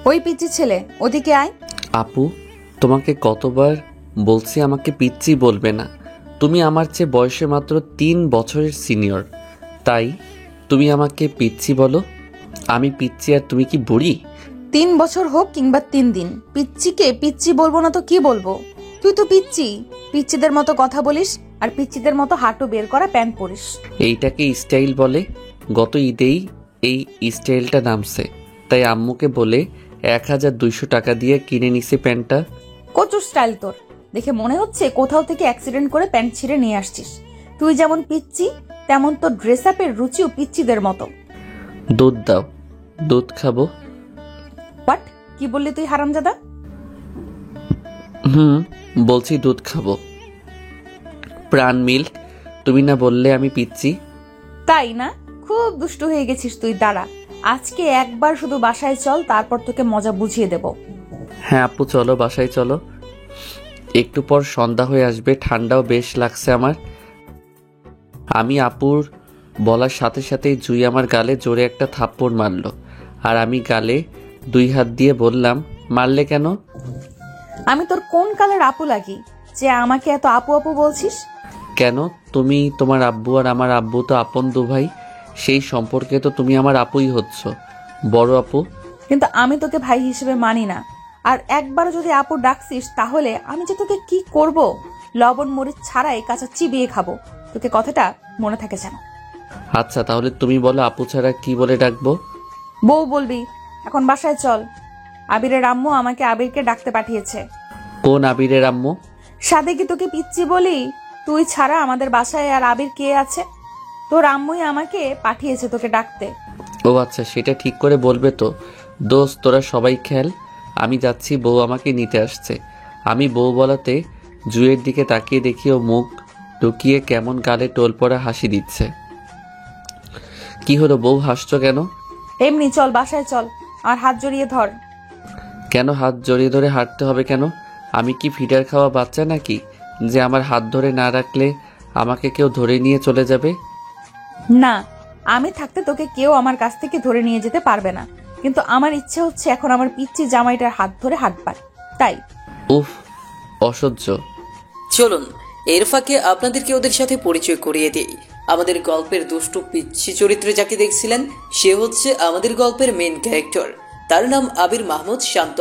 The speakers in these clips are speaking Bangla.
ওই পিচ্চি ছেলে, ওদিকে আয়। আপু, তোমাকে কতবার বলছি আমাকে পিচ্চি বলবে না। তুমি আমার চেয়ে বয়সে মাত্র 3 বছরের সিনিয়র, তাই তুমি আমাকে পিচ্চি বলো। আমি পিচ্চি আর তুমি কি বুড়ি? 3 বছর হোক কিংবা 3 দিন, পিচ্চিকে পিচ্চি বলবো না তো কি বলবো? তুই তো পিচ্চি, পিচ্চিদের মতো কথা বলিস আর পিচ্চিদের মতো হাঁটু বের করা প্যান্ট পরিস। এইটাকে স্টাইল বলে? গত ঈদেই এই স্টাইলটা নামছে, তাই আম্মুকে বলে 1200 টাকা দিয়ে কিনে নিছি প্যান্টটা। কচুর স্টাইল তোর, দেখে মনে হচ্ছে কোথাও থেকে অ্যাক্সিডেন্ট করে প্যান্ট ছিঁড়ে নিয়ে আসছিস। তুই যেমন পিচ্চি, তেমন তোর ড্রেস আপের রুচিও পিচ্চিদের মতো। দুধ দাও, দুধ খাবো। হোয়াট? কি বললি তুই হারামজাদা? বলছি দুধ খাবো। প্রাণ মিল্ক, তুমি না বললে আমি পিচ্চি? তাই না? খুব দুষ্টু হয়ে গেছিস তুই। দাঁড়া, আজকে একবার শুধু বাসায় চল, তারপর তোকে মজা বুঝিয়ে দেব। হ্যাঁ আপু, চলো বাসায় চলো। একটু পর সন্ধ্যা হয়ে আসবে, ঠান্ডাও বেশ লাগছে আমার। আমি আপুর বলার সাথে সাথেই জুই আমার গালে জোরে একটা থাপ্পড় মারলো, আর আমি গালে 2 হাত দিয়ে বললাম, মারলে কেন? আমি তোর কোন কালের আপু লাগি যে আমাকে এত আপু আপু বলছিস? কেন? তুমি, তোমার আব্বু আর আমার আব্বু তো আপন দুভাই, সেই সম্পর্কে তো তুমি আমার আপুই হচ্ছ, বড় আপু। কিন্তু আমি তোকে ভাই হিসেবে মানি না। আর একবার যদি আপু ডাকছিস, তাহলে আমি যে তোকে কি করব, লবণ মরিচ ছাড়াই কাঁচা চিবিয়ে খাবো। তোকে কথাটা মনে থাকে যেন। আচ্ছা তাহলে তুমি বলো, আপু ছাড়া কি বলে ডাকবো? বউ বলবি। এখন বাসায় চল, আবিরের আম্মু আমাকে আবিরকে ডাকতে পাঠিয়েছে। কোন আবিরের আম্মু? সাথে কি তোকে পিচ্ছি বলি? তুই ছাড়া আমাদের বাসায় আর আবির কে আছে? তোর আম্মুই আমাকে পাঠিয়েছে তোকে ডাকতে। ও আচ্ছা, সেটা ঠিক করে বলবে তো। দোস্ত, তোরা সবাই খেল, আমি যাচ্ছি, বউ আমাকে নিতে আসছে। আমি বউ বলাতে জুয়ের দিকে তাকিয়ে দেখি ও মুখ লুকিয়ে কেমন গালে টোল পড়া হাসি দিচ্ছে। কি হলো বউ, হাসছো কেন? এমনি, চল বাসায় চল, আর হাত জড়িয়ে ধর। কেন হাত জড়িয়ে ধরে হাঁটতে হবে কেন? আমি কি ফিডার খাওয়া বাচ্চা নাকি যে আমার হাত ধরে না রাখলে আমাকে কেউ ধরে নিয়ে চলে যাবে? না, আমি থাকতে তোকে কেউ আমার কাছ থেকে ধরে নিয়ে যেতে পারবে না, কিন্তু আমার ইচ্ছে হচ্ছে এখন আমার পিচ্চি জামাইটার হাত ধরে হাঁটবার, তাই। উফ, অসহ্য। চলুন এর ফাঁকে আপনাদেরকে ওদের সাথে পরিচয় করিয়ে দিই। আমাদের গল্পের দুষ্টু পিচ্ছি চরিত্রে যাকে দেখছিলেন, সে হচ্ছে আমাদের গল্পের মেন ক্যারেক্টার। তার নাম আবির মাহমুদ শান্ত।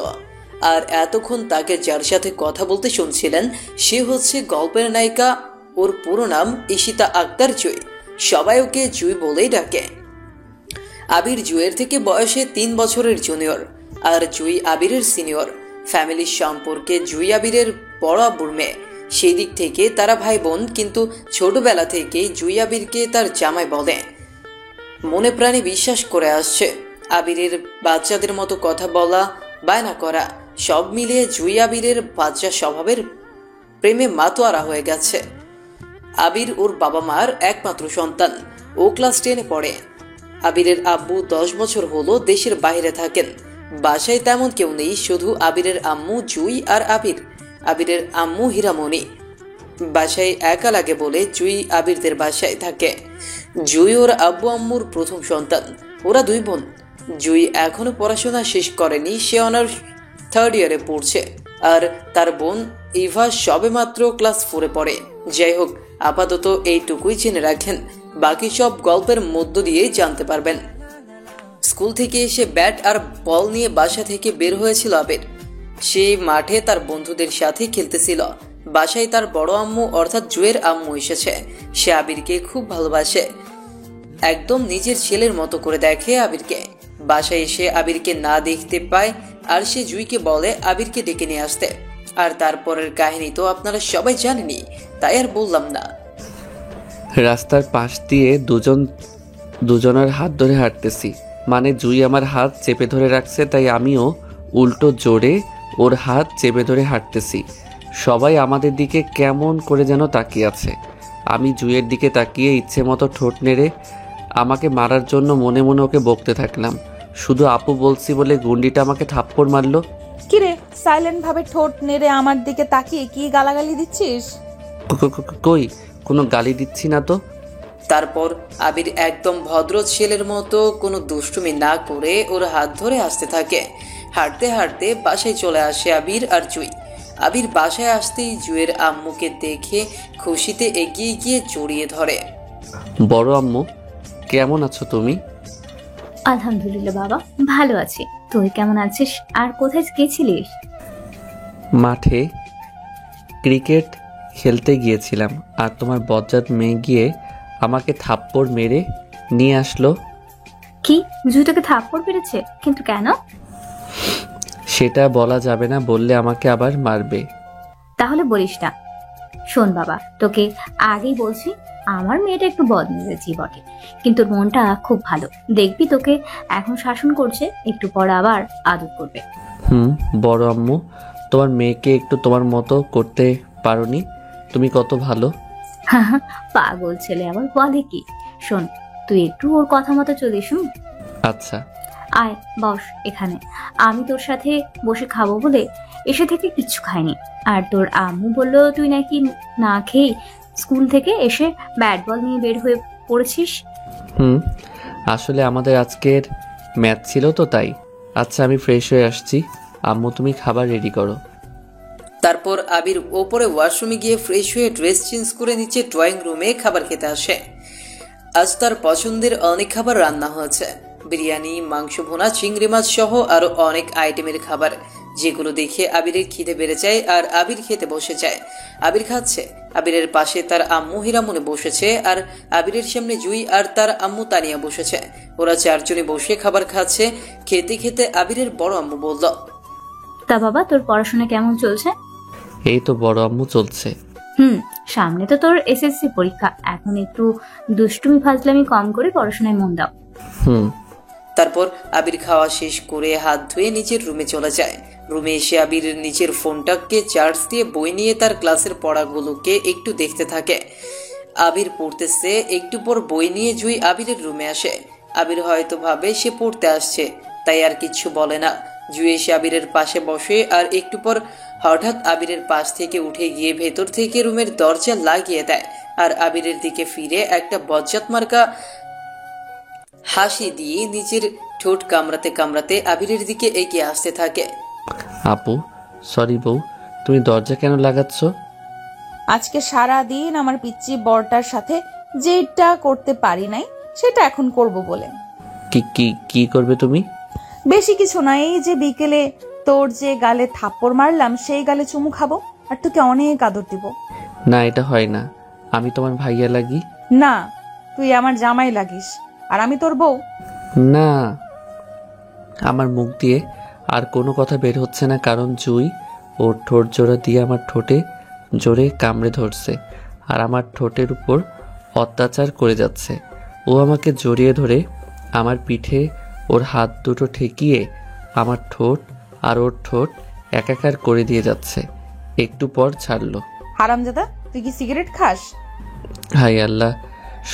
আর এতক্ষণ তাকে যার সাথে কথা বলতে শুনছিলেন, সে হচ্ছে গল্পের নায়িকা। ওর পুরো নাম ঈশিতা আক্তার জুই, সবাই ওকে জুই বলেই ডাকে। আবির জুয়ের থেকে বয়সে 3 বছরের জুনিয়র, আর জুই আবিরের সিনিয়র। ফ্যামিলির সম্পর্কে জুই আবিরের বড় আব্বুর মেয়ে, সেই দিক থেকে তারা ভাই বোন, কিন্তু ছোটবেলা থেকেই জুই আবিরকে তার জামাই বলে। মনে প্রাণে বিশ্বাস করে আসছে। আবিরের বাচ্চাদের মতো কথা বলা, বায়না করা, সব মিলিয়ে জুই আবিরের বাচ্চা স্বভাবের প্রেমে মাতোয়ারা হয়ে গেছে। আবির ওর বাবা মার একমাত্র সন্তান। ও ক্লাস 10-এ পড়ে। আবিরের আব্বু 10 বছর হলো দেশের বাইরে থাকেন। বাসায় তেমন কেউ নেই, শুধু আবিরের আম্মু জুই আর আবির। আবিরের আম্মু হীরামণি। বাসায় একা লাগে বলে জুই আবিরদের বাসায় থাকে। জুই ওর আব্বু আম্মুর প্রথম সন্তান। ওরা 2 বোন। জুই এখনো পড়াশোনা শেষ করেনি, সে অনার্স 3rd ইয়ারে পড়ছে। আর তার বোন ইভা সবেমাত্র ক্লাস 4-এ পড়ে। যাই হোক, আপাতত এইটুকুই জেনে রাখেন, বাকি সব গল্পের মধ্য দিয়েই জানতে পারবেন। স্কুল থেকে এসে ব্যাট আর বল নিয়ে বাসা থেকে বের হয়েছিল আবির। সেই মাঠে তার বন্ধুদের সাথে খেলতেছিল। বাসায় তার বড় আম্মু অর্থাৎ জুয়ের আম্মু এসেছে। সে আবিরকে খুব ভালোবাসে, একদম নিজের ছেলের মতো করে দেখে আবিরকে। বাসায় এসে আবিরকে না দেখতে পায়, আর সে জুইকে বলে আবিরকে ডেকে নিয়ে আসতে। আর তারপরের কাহিনী তো আপনারা সবাই জানেনই, তাই আর বললাম না। রাস্তার পাশ দিয়ে দুজনের হাত ধরে হাঁটতেছি, মানে জুই আমার হাত চেপে ধরে রাখছে, তাই আমিও উল্টো জোরে ওর হাত চেপে ধরে হাঁটতেছি। সবাই আমাদের দিকে কেমন করে যেন তাকিয়ে আছে। আমি জুইয়ের দিকে তাকিয়ে ইচ্ছে মতো ঠোঁট নেড়ে আমাকে মারার জন্য মনে মনে ওকে বকতে থাকলাম। শুধু আপু বলছি বলে গুন্ডিটা আমাকে থাপ্পড় মারলো। কিরে, সাইলেন্ট ভাবে ঠোঁট নেড়ে আমার দিকে তাকিয়ে কি গালাগালি দিচ্ছিস? কই, কোনো গালি দিচ্ছি না তো। তারপর আবির একদম ভদ্র ছেলের মতো কোনো দুষ্টুমি না করে ওর হাত ধরে আসতে থাকে। হাঁটতে হাঁটতে বাসায় চলে আসে আবির আর জুই। আবির বাসায় আসতেই জুয়ের আম্মুকে দেখে খুশিতে এগিয়ে গিয়ে জড়িয়ে ধরে। বড় আম্মু, কেমন আছো তুমি? আলহামদুলিল্লাহ বাবা, ভালো আছি। তুই কেমন আছিস? আর কোথায় গেছিলিস? মাঠে ক্রিকেট খেলতে গিয়েছিলাম, আর তোমার বজ্জাত মেয়ে গিয়ে আমাকে থাপ্পড় মেরে নিয়ে আসলো। কি, জুইটাকে থাপ্পড় পেরেছে? কিন্তু কেন? সেটা বলা যাবে না, বললে আমাকে আবার মারবে। তাহলে বলিস না। শোন বাবা, তোকে আগেই বলছি, আমার মেয়েটা একটু বদমেজাজি বটে, কিন্তু ওর মনটা খুব ভালো। দেখবি তোকে এখন শাসন করছে, একটু পর আবার আদর করবে। বড় আম্মু, তোমার মেয়েকে একটু তোমার মতো করতে পারোনি? তুমি কত ভালো। পাগল ছেলে আবার বলে কি? শোন, তুই একটু ওর কথা মতো চলিস। আচ্ছা। আয় বস এখানে। আমি তোর সাথে বসে খাবো বলে এসে থেকে কিচ্ছু খাইনি। আর তোর আম্মু বললো তুই নাকি না খেয়ে স্কুল থেকে এসে ব্যাট বল নিয়ে বের হয়ে পড়েছিস। আসলে আমাদের আজকের ম্যাচ ছিল তো, তাই। আচ্ছা, আমি ফ্রেশ হয়ে আসছি। আম্মু, তুমি খাবার রেডি করো। তারপর আবির ওপরে ওয়াশরুমে গিয়ে ফ্রেশ হয়ে ড্রেস চেঞ্জ করে নিচে ড্রয়িং রুমে খাবার খেতে আসে। আজ তার পছন্দের অনেক খাবার রান্না হয়েছে। বিরিয়ানি, মাংস ভুনা, চিংড়ি মাছ সহ আরো অনেক আইটেমের খাবার, যেগুলো দেখে আবিরের খিদে বেড়ে যায় আর আবির খেতে বসে যায়। আবির খাচ্ছে। আবিরের পাশে তার আম্মু হীরামনে বসেছে, আর আবিরের সামনে জুই আর তার আম্মু তানিয়া বসেছে। ওরা চারজনে বসে খাবার খাচ্ছে। খেতে খেতে আবিরের বড় আম্মু বলল, তা বাবা, তোর পড়াশোনা কেমন চলছে? এই তো বড় আম্মু, চলছে। সামনে তো তোর এসএসসি পরীক্ষা, এখন একটু দুষ্টুমি ফাজলামি কম করে পড়াশোনায় মন দাও। তারপর আবির খাওয়া শেষ করে হাত ধুয়ে নিচের রুমে চলে যায়। রুমে এসে আবির নিচের ফোনটাকে চার্জ দিয়ে বই নিয়ে তার ক্লাসের পড়াগুলোকে একটু দেখতে থাকে। আবির পড়তেছে, একটু পর বই নিয়ে জুই আবিরের রুমে আসে। আবির হয়তো ভাবে সে পড়তে আসছে, তাই আর কিছু বলে না। জুই এসে আবিরের পাশে বসে, আর একটু পর হঠাৎ আবিরের পাশ থেকে উঠে গিয়ে ভেতর থেকে রুমের দরজা লাগিয়ে দেয়, আর আবিরের দিকে ফিরে একটা বজ্জাত মার্কা হাসি দিয়ে নিজের ঠোঁট কামড়াতে কামড়াতে আবিরের দিকে এগিয়ে আসতে থাকে। আপু, সরি বউ, তুমি দরজা কেন লাগাচ্ছ? আজকে সারা দিন আমার পিচ্চি বরটার সাথে যেটা করতে পারি নাই সেটা এখন করব বলে। কি কি কি করবে তুমি? বেশি কিছু না, এই যে বিকেলে তোর যে গালে থাপ্পড় মারলাম সেই গালে চুমু খাবো আর তোকে অনেক আদর দিব। না, এটা হয় না। আমি তোমার ভাইয়া লাগি। না, তুই আমার জামাই লাগিস, আর আমি তোর বউ। না, আমার মুখ দিয়ে আর কোনো কথা বের হচ্ছে না, কারণ জুই ওর ঠোঁট জোড়া দিয়ে আমার ঠোঁটে জোরে কামড়ে ধরছে আর আমার ঠোঁটের উপর অত্যাচার করে যাচ্ছে। ও আমাকে জড়িয়ে ধরে আমার পিঠে ওর হাত দুটো ঠেকিয়ে আমার ঠোঁট আর ওর ঠোঁট একাকার করে দিয়ে যাচ্ছে। একটু পর ছাড়লো। হারামজাদা, তুই কি সিগারেট খাস? হাই আল্লাহ,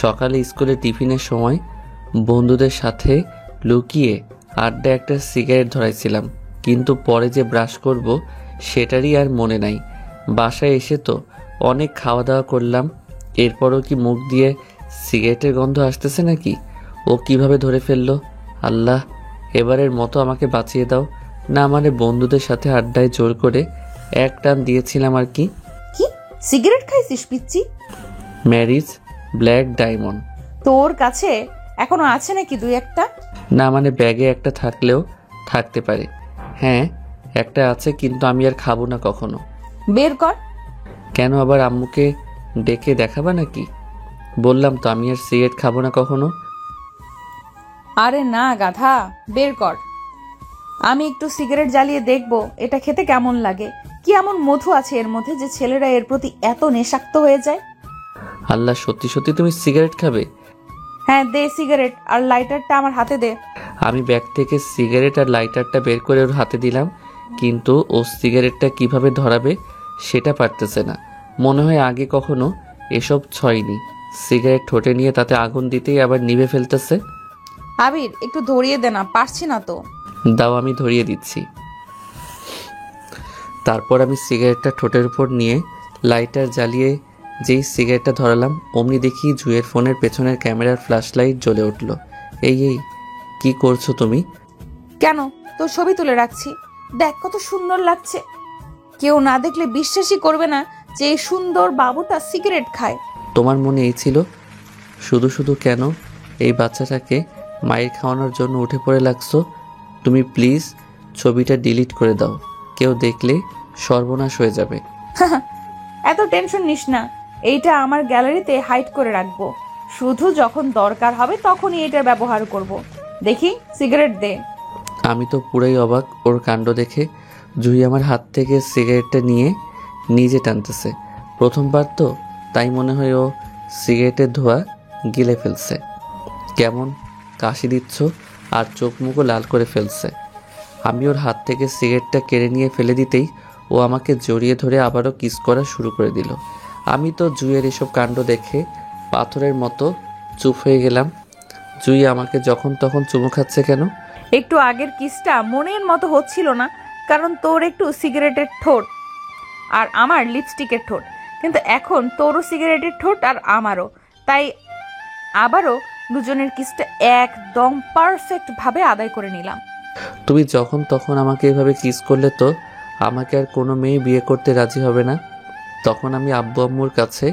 সকালে স্কুলে টিফিনের সময় বন্ধুদের সাথে লুকিয়ে আড্ডা একটা সিগারেট ধরাইছিলাম, কিন্তু পরে যে ব্রাশ করব সেটারই আর মনে নাই। বাসায় এসে তো অনেক খাওয়া দাওয়া করলাম, এরপরও কি মুখ দিয়ে সিগারেটের গন্ধ আসতেছে নাকি? ও কিভাবে ধরে ফেললো? আল্লাহ, এবারের মতো আমাকে বাঁচিয়ে দাও। না মানে বন্ধুদের সাথে আড্ডায় জোর করে এক টান দিয়েছিলাম আর কি। কি সিগারেট খাইছিস পিচ্চি? ম্যারিজ ব্ল্যাক ডায়মন্ড। তোর কাছে এখনো আছে নাকি দুই একটা? না মানে ব্যাগে একটা থাকলেও থাকতে পারে। হ্যাঁ, একটা আছে, কিন্তু আমি আর খাবো না কখনো। বের কর। কেন, আবার আম্মুকে ডেকে দেখাবা নাকি? বললাম তো আমি আর সিগারেট খাবো না কখনো। আরে না গাধা, বের কর। আমি একটু সিগারেট জ্বালিয়ে দেখবো এটা খেতে কেমন লাগে। কি এমন মধু আছে এর মধ্যে যে ছেলেরা এর প্রতি এত নেশাক্ত হয়ে যায়? আল্লাহ, সত্যি সত্যি তুমি সিগারেট খাবে? হ্যাঁ দে সিগারেট, আর লাইটারটা আমার হাতে দে। আমি ব্যাগ থেকে সিগারেট আর লাইটারটা বের করে ওর হাতে দিলাম, কিন্তু ও সিগারেটটা কিভাবে ধরাবে সেটা পারতেছে না। মনে হয় আগে কখনো এসব ছয়নি। সিগারেট ঠোঁটে নিয়ে তাতে আগুন দিতেই আবার নিভে ফেলতেছে। আবির, একটু ধরিয়ে দে না, পারছি না তো। দাও, আমি ধরিয়ে দিচ্ছি। তারপর আমি সিগারেটটা ঠোঁটের উপর নিয়ে লাইটার জ্বালিয়ে যেই সিগারেটটা ধরালাম অমনি দেখি জুয়ের ফোনের পেছনের ক্যামেরার ফ্ল্যাশ লাইট জ্বলে উঠল। এই কি করছো তুমি? কেন, তোর ছবি তুলে রাখছি, দেখ কত সুন্দর লাগছে। কেউ না দেখলে বিশ্বাসই করবে না যে এই সুন্দর বাবুটা সিগারেট খায়। তোমার মনে এই ছিল? শুধু শুধু কেন এই বাচ্চাটাকে মায়ের খাওয়ানোর জন্য উঠে পড়ে লাগছো? তুমি প্লিজ ছবিটা ডিলিট করে দাও, কেউ দেখলে সর্বনাশ হয়ে যাবে। এত টেনশন নিস না, এইটা আমার গ্যালারিতে হাইড করে রাখবো। শুধু যখন দরকার হবে তখনই এটার ব্যবহার করব। দেখি সিগারেট দে। আমি তো পুরাই অবাক ওর কাণ্ড দেখে। জুহি আমার হাত থেকে সিগারেটটা নিয়ে নিজে টানতেছে। প্রথমবার তো, তাই মনে হয় ও সিগারেটের ধোঁয়া গিলে ফেলছে। কেমন কাশি দিচ্ছ আর চোখ মুখও লাল করে ফেলছে। আমি ওর হাত থেকে সিগারেটটা কেড়ে নিয়ে ফেলে দিতেই ও আমাকে জড়িয়ে ধরে আবারও কিস করা শুরু করে দিল। আমি তো জুইয়ের এসব কাণ্ড দেখে পাথরের মতো চুপ হয়ে গেলাম। জুই আমাকে যখন তখন চুমু খাচ্ছে কেন? একটু আগের কিসটা মনের মতো হচ্ছিল না, কারণ তোর একটু সিগারেটের ঠোঁট আর আমার লিপস্টিকের ঠোঁট, কিন্তু এখন তোরও সিগারেটের ঠোঁট আর আমারও, তাই আবারও দুজনের কিসটা একদম পারফেক্ট ভাবে আদায় করে নিলাম। তুমি যখন তখন আমাকে এভাবে কিস করলে তো আমাকে আর কোনো মেয়ে বিয়ে করতে রাজি হবে না। তখন আমি আব্বু আম্মুর কাছে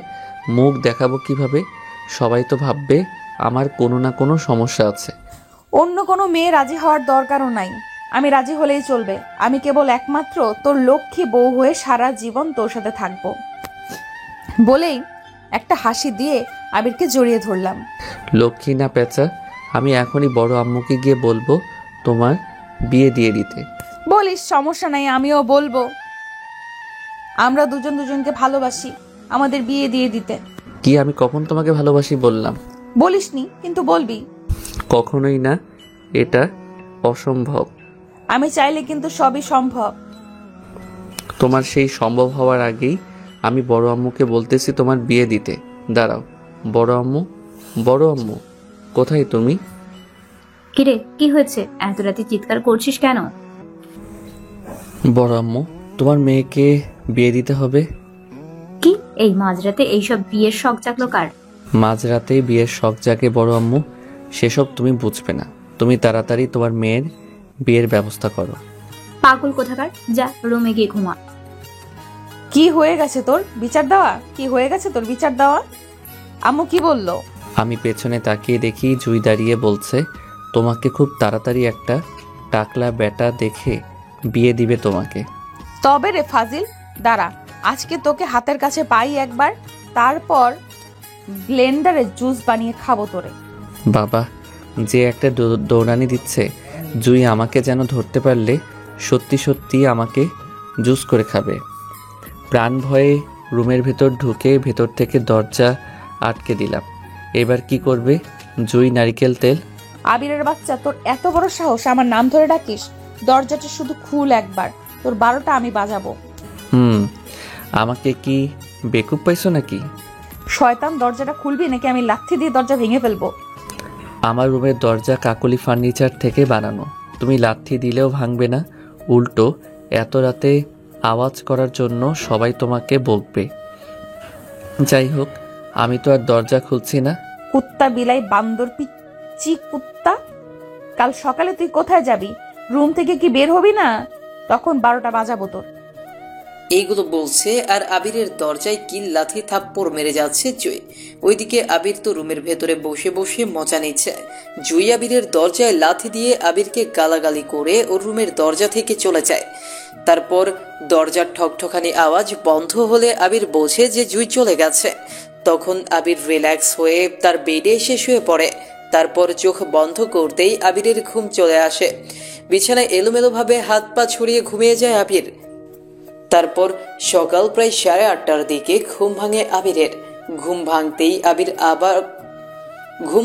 মুখ দেখাবো কিভাবে? সবাই তো ভাববে আমার কোনো না কোনো সমস্যা আছে। অন্য কোনো মেয়ে রাজি হওয়ার দরকারও নাই, আমি রাজি হলেই চলবে। আমি কেবল একমাত্র তোর লক্ষ্মী বউ হয়ে সারা জীবন তোর সাথে থাকবো বলেই একটা হাসি দিয়ে আবিরকে জড়িয়ে ধরলাম। লক্ষ্মী না পেঁচা, আমি এখনই বড় আম্মুকে গিয়ে বলবো তোমার বিয়ে দিয়ে দিতে। বলিস, সমস্যা নাই, আমিও বলবো আমরা দুজন দুজনকে ভালোবাসি, আমাদের বিয়ে দিয়ে দিতে। কি আমি কখন তোমাকে ভালোবাসি বললাম? বলিসনি, কিন্তু বলবি। কখনোই না, এটা অসম্ভব। আমি চাইলে কিন্তু সবই সম্ভব। তোমার সেই সম্ভব হওয়ার আগেই আমি বড় আম্মুকে বলতেছি তোমার বিয়ে দিতে। দাঁড়াও, বড় আম্মু, বড় আম্মু, কোথায় তুমি? কিরে, কি হয়েছে? এত রাতে চিৎকার করছিস কেন? বড় আম্মু, তোমার মেয়েকে বিয়ে দিতে হবে। কি এই মাঝরাতে এইসব বিয়ের শখ জাগলো কার? মাঝরাতেই বিয়ের শখ জাগে বড় আম্মু, সেসব তুমি বুঝবে না। তুমি তাড়াতাড়ি তোমার মেয়ের বিয়ের ব্যবস্থা করো। পাগল কোথাকার, যা রুমে গিয়ে ঘুমা। কি হয়ে গেছে তোর বিচার দেওয়া? কি হয়ে গেছে তোর বিচার দেওয়া? আম্মু কি বললো? আমি পেছনে তাকিয়ে দেখি জুই দাঁড়িয়ে বলছে তোমাকে খুব তাড়াতাড়ি একটা টাকলা বেটা দেখে বিয়ে দিবে তোমাকে। তবে রে ফাজিল, দাঁড়া, আজকে তোকে হাতের কাছে পাই একবার, তারপর ব্লেন্ডারে জুস বানিয়ে খাবো তোরে। বাবা যে একটা দৌড়ানি দিচ্ছে, জুই আমাকে যেন ধরতে পারলে সত্যি সত্যি আমাকে জুস করে খাবে। প্রাণ ভয়ে রুমের ভেতর ঢুকে ভেতর থেকে দরজা আটকে দিলাম। এবার কি করবে জুই? নারিকেল তেল। আবিরের বাচ্চা, তোর এত বড় সাহস আমার নাম ধরে ডাকিস? দরজাটা শুধু খুল একবার, তোর 12টা আমি বাজাবো। আমাকে কি বেকুব পাইছো নাকি? শয়তান, দরজাটা খুলবি নাকি আমি লাথি দিয়ে দরজা ভেঙে ফেলবো? আমার রুমের দরজা কাকলি ফার্নিচার থেকে বানানো, তুমি লাথি দিলেও ভাঙবে না। উল্টো এত রাতে আওয়াজ করার জন্য সবাই তোমাকে বকবে। যাই হোক, আমি তো আর দরজা খুলছি না। কুত্তা, বিলাই, বান্দর, পিচ্চি কুত্তা, কাল সকালে তুই কোথায় যাবি? রুম থেকে কি বের হবি না? তখন 12টা বাজাবো তোর। এইগুলো বলছে আর আবিরের দরজায় কিল লাথি থাপ্পড় মেরে যাচ্ছে জুই। ওইদিকে আবির তো রুমের ভেতরে বসে বসে মজা নিচ্ছে। জুই আবিরের দরজায় লাথি দিয়ে আবিরকে গালাগালি করে ওর রুমের দরজা থেকে চলে যায়। তারপর দরজার ঠকঠকানি আওয়াজ বন্ধ হলে আবির বোঝে যে জুই চলে গেছে। তখন আবির রিল্যাক্স হয়ে তার বেডে এসে শুয়ে পড়ে। তারপর চোখ বন্ধ করতেই আবিরের ঘুম চলে আসে। বিছানায় এলোমেলোভাবে হাত পা ছড়িয়ে ঘুমিয়ে যায় আবির। তারপর সকাল প্রায় 8:30টার দিকে ঘুম ভাঙে আবিরের। ঘুম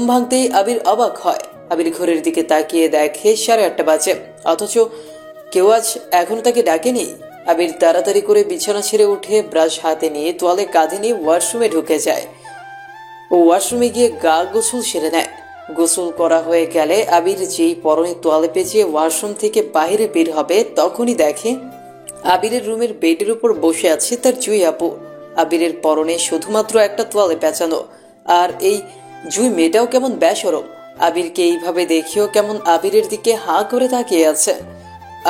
ভাঙতেই আবির অবাক হয়। আবির ঘড়ির দিকে তাকিয়ে দেখে 8:30 বাজে, অথচ কেউ আজ এখনো তাকে ডাকেনি। আবির তাড়াতাড়ি করে বিছানা ছেড়ে উঠে ব্রাশ হাতে নিয়ে তোয়ালে কাঁধে নিয়ে ওয়াশরুমে ঢুকে যায়। ও ওয়াশরুমে গিয়ে গা গোসল সেরে নেয়। গোসল করা হয়ে গেলে আবির যেই পরনে তোয়ালে পেঁচিয়ে ওয়াশরুম থেকে বাইরে বের হবে, তখনই দেখে আবিরের রুমের বেডের উপর বসে আছে তার জুই আপু। আবিরের পরনে শুধুমাত্র একটা তোয়ালে পেঁচানো। আর এই জুই মেয়েটাও কেমন বেশরম, আবিরকে এইভাবে দেখেও কেমন আবিরের দিকে হাঁ করে তাকিয়ে আছে।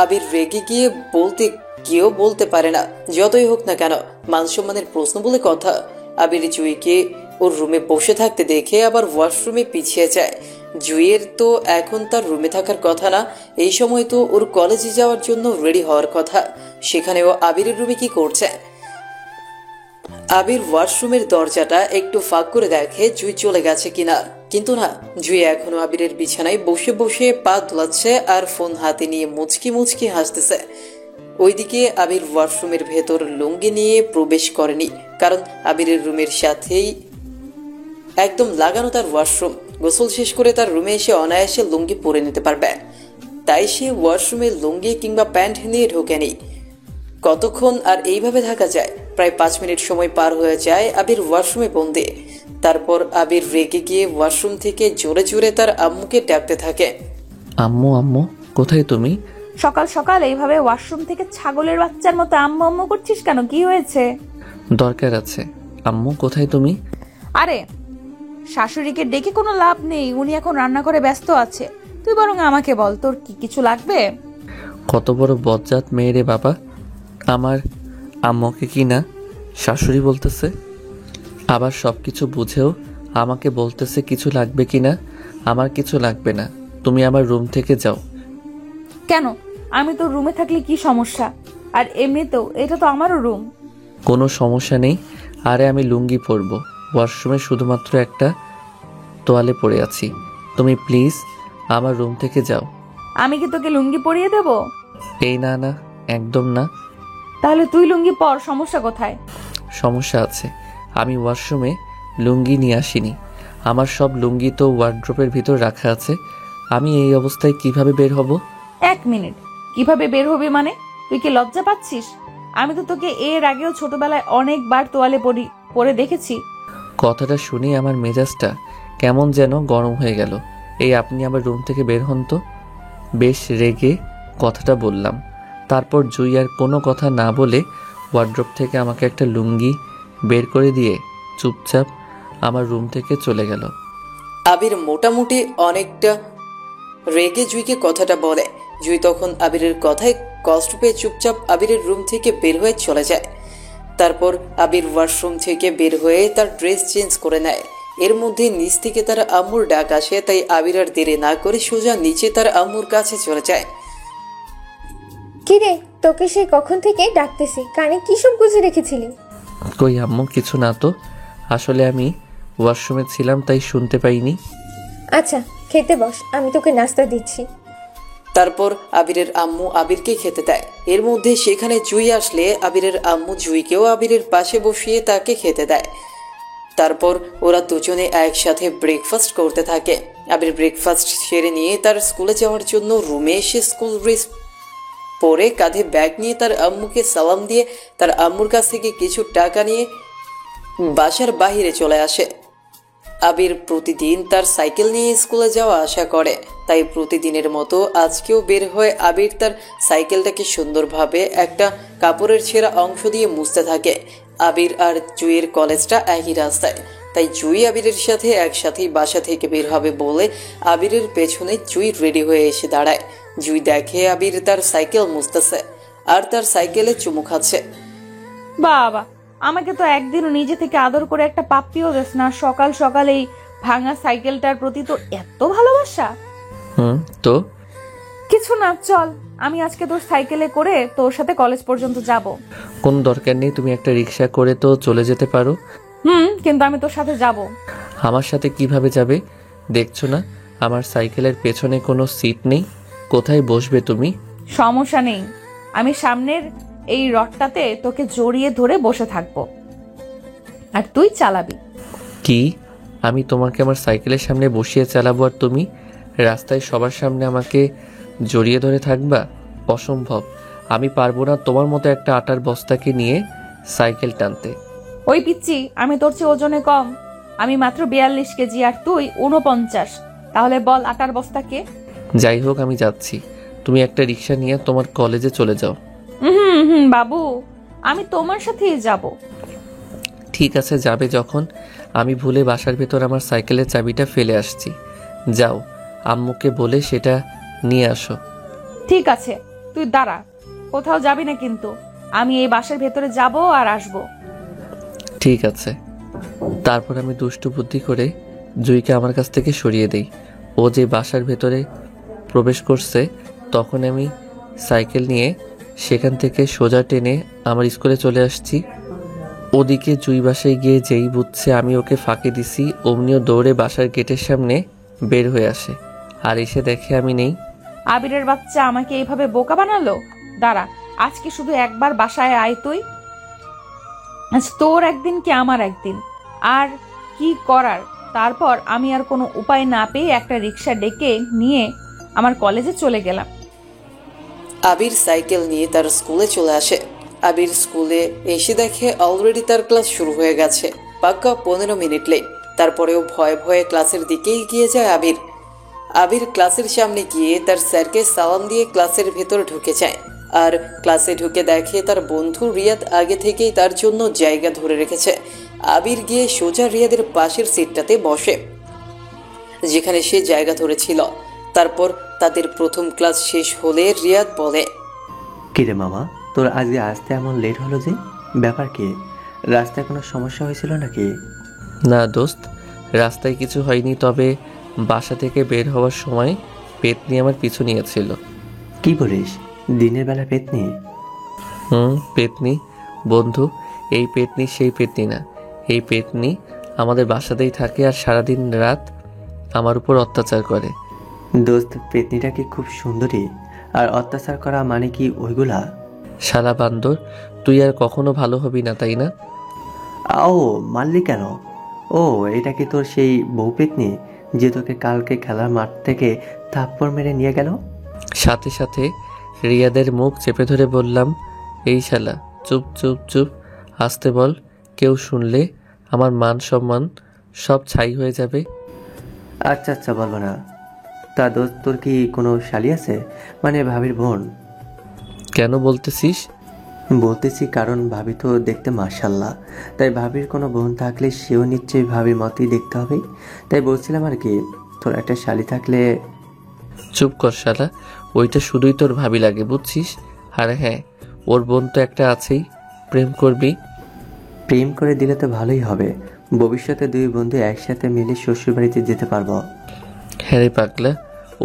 আবির রেগে গিয়ে বলতে কেউ বলতে পারে না, যতই হোক না কেন মান সম্মানের প্রশ্ন বলে কথা। আবির জুইকে ওর রুমে বসে থাকতে দেখে আবার ওয়াশরুমে পিছিয়ে যায়। জুইয়ের তো এখন তার রুমে থাকার কথা না, এই সময় তো ওর কলেজে যাওয়ার জন্য রেডি হওয়ার কথা। সেখানেও আবিরের রুমে কি করছে? আবির ওয়াশরুমের দরজাটা একটু ফাঁক করে দেখে জুই চলে গেছে কিনা, কিন্তু না, জুই এখনো আবিরের বিছানায় বসে বসে পা দোলাচ্ছে আর ফোন হাতে নিয়ে মুচকি মুচকি হাসতেছে। ওইদিকে আবির ওয়াশরুমের ভেতর লুঙ্গি নিয়ে প্রবেশ করেনি, কারণ আবিরের রুমের সাথেই একদম লাগানো তার ওয়াশরুম। গোসল শেষ করে তার রুমে এসে অনায়াসে লুঙ্গি পরে নিতে পারবে, তাই সে ওয়াশরুমে লুঙ্গি কিংবা প্যান্ট নিয়ে ঢোকেনি। কতক্ষণ আর এইভাবে থাকা যায়? প্রায় 5 মিনিট সময় পার হয়ে যায় আবির ওয়াশরুমে বন্দি। তারপর আবির রেগে গিয়ে ওয়াশরুম থেকে জোরে জোরে তার আম্মুকে ডাকতে থাকে। আম্মু আম্মু কোথায় তুমি? সকাল সকাল এইভাবে ওয়াশরুম থেকে ছাগলের বাচ্চার মতো আম্মু আম্মু করছিস কেন? কি হয়েছে? দরকার আছে। আম্মু কোথায় তুমি? আরে শাশুড়িকে ডেকে কোনো লাভ নেই, উনি এখন রান্না করে ব্যস্ত আছে। তুই বরং আমাকে বল, তোর কি কিছু লাগবে? কত বড় বজ্জাত মেয়ে রে বাবা, আমার আম্মুকে কি না শাশুড়ি বলতেছে, আবার সব কিছু বুঝেও আমাকে বলতেছে কিছু লাগবে কি না। আমার কিছু লাগবে না, তুমি আমার রুম থেকে যাও। কেন? আমি তোর রুমে থাকলে কি সমস্যা? আর এমনিতেও এটা তো আমারও রুম। কোনো সমস্যা নেই। আরে আমি লুঙ্গি পরবো, ওয়াশরুমে শুধুমাত্র একটা তোয়ালে পরে আছি। তুমি প্লিজ আমার রুম থেকে যাও। আমি কি তোকে লুঙ্গি পরিয়ে দেব? এই না না, একদম না। তাহলে তুই লুঙ্গি পর, সমস্যা কোথায়? সমস্যা আছে, আমি ওয়াশরুমে লুঙ্গি নিয়ে আসিনি। আমার সব লুঙ্গি তো ওয়ার্ড্রোপের ভিতর রাখা আছে। আমি এই অবস্থায় কিভাবে বের হব? 1 মিনিট, কিভাবে বের হবি মানে? তুই কি লজ্জা পাচ্ছিস? আমি তো তোকে এর আগেও ছোটবেলায় অনেকবার তোয়ালে পরে দেখেছি। কথাটা শুনে আমার মেজাজটা কেমন যেন গরম হয়ে গেল। এই আপনি আমার রুম থেকে বের হন তো। বেশ রেগে কথাটা বললাম। তারপর জুই আর কোনো কথা না বলে ওয়ার্ড্রোপ থেকে আমাকে একটা লুঙ্গি বের করে দিয়ে চুপচাপ আমার রুম থেকে চলে গেল। আবির মোটামুটি অনেকটা রেগে জুইকে কথাটা বলে। জুই তখন আবিরের কথায় কষ্ট পেয়ে চুপচাপ আবিরের রুম থেকে বের হয়ে চলে যায়। তারপর আবির ওয়াশরুম থেকে বের হয়ে তার ড্রেস চেঞ্জ করে নেয়। এর মধ্যে নিচ থেকে তার আম্মুর ডাক আসে, তাই আবির আর দেরি না করে সোজা নিচে তার আম্মুর কাছে চলে যায়। কিরে, তোকে সেই কখন থেকে ডাকতেছি, কানে কি সব গুজে রেখেছিলি? কই আম্মু, কিছু না তো। আসলে আমি ওয়াশরুমে ছিলাম তাই শুনতে পাইনি। আচ্ছা, খেতে বস, আমি তোকে নাস্তা দিচ্ছি। তারপর আবিরের আম্মু আবিরকে খেতে দেয়। এর মধ্যে সেখানে জুই আসলে আবিরের আম্মু জুইকেও আবিরের পাশে বসিয়ে তাকে খেতে দেয়। তারপর ওরা দুজনে একসাথে ব্রেকফাস্ট করতে থাকে। আবির ব্রেকফাস্ট সেরে নিয়ে তার স্কুলে যাওয়ার জন্য রুমে এসে স্কুল ড্রেস পরে কাঁধে ব্যাগ নিয়ে তার আম্মুকে সালাম দিয়ে তার আম্মুর কাছ থেকে কিছু টাকা নিয়ে বাসার বাইরে চলে আসে। আবির প্রতিদিন তার সাইকেল নিয়ে স্কুলে যাওয়া আসা করে, তাই প্রতিদিনের মতো আজকেও বের হয়ে আবির তার সাইকেলটাকে সুন্দরভাবে একটা কাপড়ের ছেঁড়া অংশ দিয়ে মুছতে থাকে। আবির আর জুইয়ের কলেজটা একই রাস্তায়, তাই জুই আবিরের সাথে একসাথেই বাসা থেকে বের হবে বলে আবিরের পেছনে জুই রেডি হয়ে এসে দাঁড়ায়। জুই দেখে আবির তার সাইকেল মুছতেছে আর তার সাইকেলে চুমু খাচ্ছে। বাবা, আমাকে তো একদিনও নিজে থেকে আদর করে একটা পাপ্পিও দেস না। সকাল সকাল এই ভাঙা সাইকেলটার প্রতি তোর এত ভালোবাসা? তো কিছু না, চল আমি আজকে তোর সাইকেলে করে তোর সাথে কলেজ পর্যন্ত যাব। কোন দরকার নেই, তুমি একটা রিক্সা করে তো চলে যেতে পারো। কিন্তু আমি তোর সাথে যাব। আমার সাথে কিভাবে যাবে? দেখছো না আমার সাইকেলের পেছনে কোনো সিট নেই, কোথায় বসবে তুমি? সমস্যা নেই, আমি সামনের এই রডটাতে তোকে জড়িয়ে ধরে বসে থাকবো আর তুই চালাবি। কি? আমি তোমাকে আমার সাইকেলের সামনে বসিয়ে চালাবো আর তুমি রাস্তায় সবার সামনে আমাকে জড়িয়ে ধরে থাকবা? অসম্ভব, আমি পারবো না তোমার মতো একটা আটার বস্তাকে নিয়ে সাইকেল টানতে। ওই পিচ্ছি, আমি তোর চেয়ে ওজনে কম। আমি মাত্র 42 কেজি আর তুই 49। তাহলে বল আটার বস্তা কে? যাই হোক, আমি যাচ্ছি, তুমি একটা রিক্সা নিয়ে তোমার কলেজে চলে যাও। বাবু, আমি তোমার সাথেই যাব। ঠিক আছে, যাবে যখন। আমি ভুলে বাসার ভেতর আমার সাইকেলের চাবিটা ফেলে আসছি। যাও, আম্মুকে বলে সেটা নিয়ে আসো। ঠিক আছে, তুই দাঁড়া, কোথাও যাবি না কিন্তু। আমি এই বাসার ভেতরে যাব আর আসব। ঠিক আছে। তারপর আমি দুষ্টু বুদ্ধি করে জুইকে আমার কাছ থেকে সরিয়ে দেই। ও যে বাসার ভেতরে প্রবেশ করছে, তখন আমি সাইকেল নিয়ে সেখান থেকে সোজা টেনে আমার স্কুলে চলে আসছি। ওদিকে জুই বাসায় গিয়ে যেই বুঝছে আমি ওকে ফাঁকি দিছি, অমনিও দৌড়ে বাসার গেটের সামনে বের হয়ে আসে আর এসে দেখে আমি নেই। আবিরের বাচ্চা আমাকে এইভাবে বোকা বানালো। দাঁড়া, আজকে শুধু একবার বাসায় আয় তুই। আজ তোর একদিন কি আমার একদিন, আর কি করার। তারপর আমি আর কোনো উপায় না পেয়ে একটা রিক্সা ডেকে নিয়ে আমার কলেজে চলে গেলাম। আবির সাইকেল নিয়ে তার স্কুলে চলে আসে। আবির স্কুলে এসে দেখে অলরেডি তার ক্লাস শুরু হয়ে গেছে, পাক্কা 15 মিনিট লেট। তারপরেও ভয়ে ভয়ে ক্লাসের দিকে এগিয়ে যায় আবির। আবির ক্লাসের সামনে গিয়ে তার স্যারকে সালাম দিয়ে ক্লাসের ভেতর ঢুকে যায়। আর ক্লাসে ঢুকে দেখে তার বন্ধু রিয়াদ আগে থেকেই তার জন্য জায়গা ধরে রেখেছে। আবির গিয়ে সোজা রিয়াদের পাশের সিটটাতে বসে, যেখানে সে জায়গা ধরেছিল। তারপর তাদের প্রথম ক্লাস শেষ হলে রিয়াদ বলে, কিরে মামা, তোর আজকে আসতে এমন লেট হলো যে? ব্যাপার কি? রাস্তায় কোনো সমস্যা হয়েছিল নাকি? না দোস্ত, রাস্তায় কিছু হয়নি, তবে বাসা থেকে বের হওয়ার সময় পেতনি আমার পিছু নিয়েছিল। কি বলিস? দিনের বেলা পেতনি? পেতনি বন্ধু। এই পেতনি সেই পেতনি না। এই পেতনি আমাদের বাসাতেই থাকে আর সারাদিন রাত আমার উপর অত্যাচার করে। দোস্ত, পেতনিটা কি খুব সুন্দরী? আর অত্যাচার করা মানে কি ওইগুলা? শালা বান্দর, তুই আর কখনো ভালো হবি না, তাই না? ও, মারলি কেন? ও, এটা কি তোর সেই বউ পেতনি যে তোকে কালকে খেলার মাঠ থেকে থাপ্পড় মেরে নিয়ে গেল? সাথে সাথে রিয়াদের মুখ চেপে ধরে বললাম, এই শালা চুপ চুপ চুপ, আসতে বল। কেউ শুনলে আমার মান সম্মান সব ছাই হয়ে যাবে। আচ্ছা আচ্ছা, বলবো না। তা দোস্ত, তোর কি কোনো শালি আছে? মানে ভাবির বোন? কেন বলতেছিস? বলতেছি কারণ ভাবি তো দেখতে মাশাল্লাহ, তাই ভাবির কোনো বোন থাকলে সেও নিশ্চয়ই ভাবির মতোই দেখতে হবে। তাই বলছিলাম আর কি, তোর একটা শালি থাকলে। চুপ কর শালা, ওইটা শুধুই তোর ভাবি লাগে, বুঝছিস? আর হ্যাঁ, ওর বোন তো একটা আছেই। প্রেম করবি? প্রেম করে দিলে তো ভালোই হবে। ভবিষ্যতে দুই বন্ধু একসাথে মিলে শ্বশুরবাড়িতে যেতে পারবো। হ্যাঁ রে পাগলা,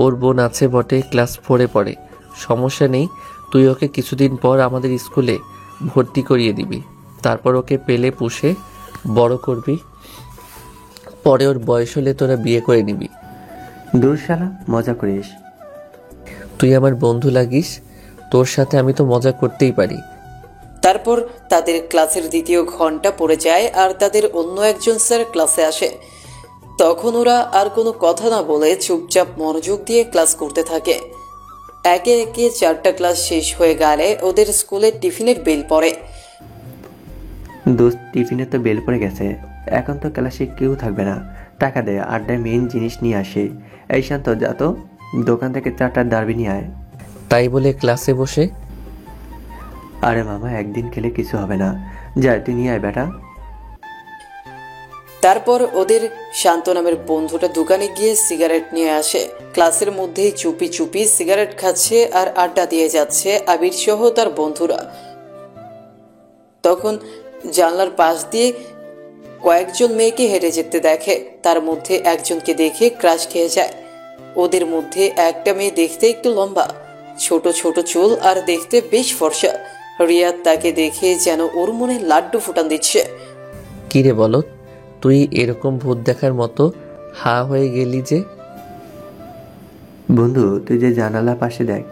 ওর বোন আছে বটে, ক্লাস 4-এ পড়ে। সমস্যা নেই, তুই ওকে কিছুদিন পর আমাদের স্কুলে ভর্তি করিয়ে দিবি। তারপর ওকে পেলে পুষে বড় করবি। পরে ওর বয়স হলে তোরা বিয়ে করে নিবি। দূর শালা, মজা করিস। তুই আমার বন্ধু লাগিস, তোর সাথে আমি তো মজা করতেই পারি। তারপর তাদের ক্লাসের দ্বিতীয় ঘন্টা পড়ে যায় আর তাদের অন্য একজন স্যার ক্লাসে আসে। তখন ওরা আর কোনো কথা না বলে চুপচাপ মনোযোগ দিয়ে ক্লাস করতে থাকে। একে একে 4টা ক্লাস শেষ হয়ে গেলে ওদের স্কুলে টিফিনের বেল পড়ে। দোস্ত, টিফিনে তো বেল পড়ে গেছে। এখন তো ক্লাসে কেউ থাকবে না। টাকা দে, আড্ডায় মেইন জিনিস নিয়ে আসে। এই শান্ত, যা তো দোকান থেকে 4টা ডারবি নিয়ে আয়। তাই বলে ক্লাসে বসে? আরে মামা, একদিন খেলে কিছু হবে না। যা, তুই নিয়ে আয় বেটা। তারপর ওদের শান্ত নামের বন্ধুটা দোকানে গিয়ে সিগারেট নিয়ে আসে। ক্লাসের মধ্যেই চুপি চুপি সিগারেট খাচ্ছে আর আড্ডা দিয়ে যাচ্ছে আবির সহ তার বন্ধুরা। তখন জানলার পাশ দিয়ে কয়েকজন মেয়েকে হেঁটে যেতে দেখে। তার মধ্যে একজনকে দেখে ক্রাশ খেয়ে যায়। ওদের মধ্যে একটা মেয়ে দেখতে একটু লম্বা, ছোট ছোট চুল আর দেখতে বেশ ফর্সা। রিয়াদ তাকে দেখে যেন ওর মনে লাড্ডু ফুটান দিচ্ছে। কিরে বলো, তুই এরকম ভূত দেখার মতো হা হয়ে গেলি যে? বন্ধু, তুই যে জানালার পাশে দেখ।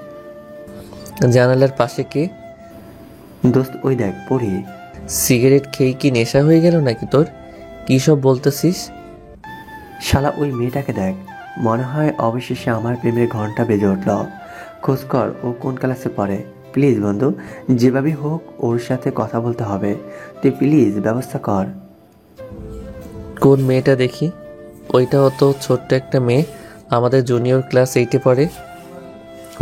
জানালার পাশে কে? দোস্ত, ওই দেখ, পড়ি। সিগারেট খেয়ে কি নেশা হয়ে গেল নাকি তোর? কি সব বলতেছিস? শালা, ওই মেয়েটাকে দেখ। মনে হয় অবশেষে আমার প্রেমের ঘন্টা বেজে উঠল। খোঁজ কর ও কোন ক্লাসে পড়ে। প্লিজ বন্ধু, যেভাবেই হোক ওর সাথে কথা বলতে হবে। তুই প্লিজ ব্যবস্থা কর। কোন মেয়েটা দেখি? ওইটাও তো ছোট্ট একটা মেয়ে, আমাদের জুনিয়র ক্লাস 8-এ পড়ে।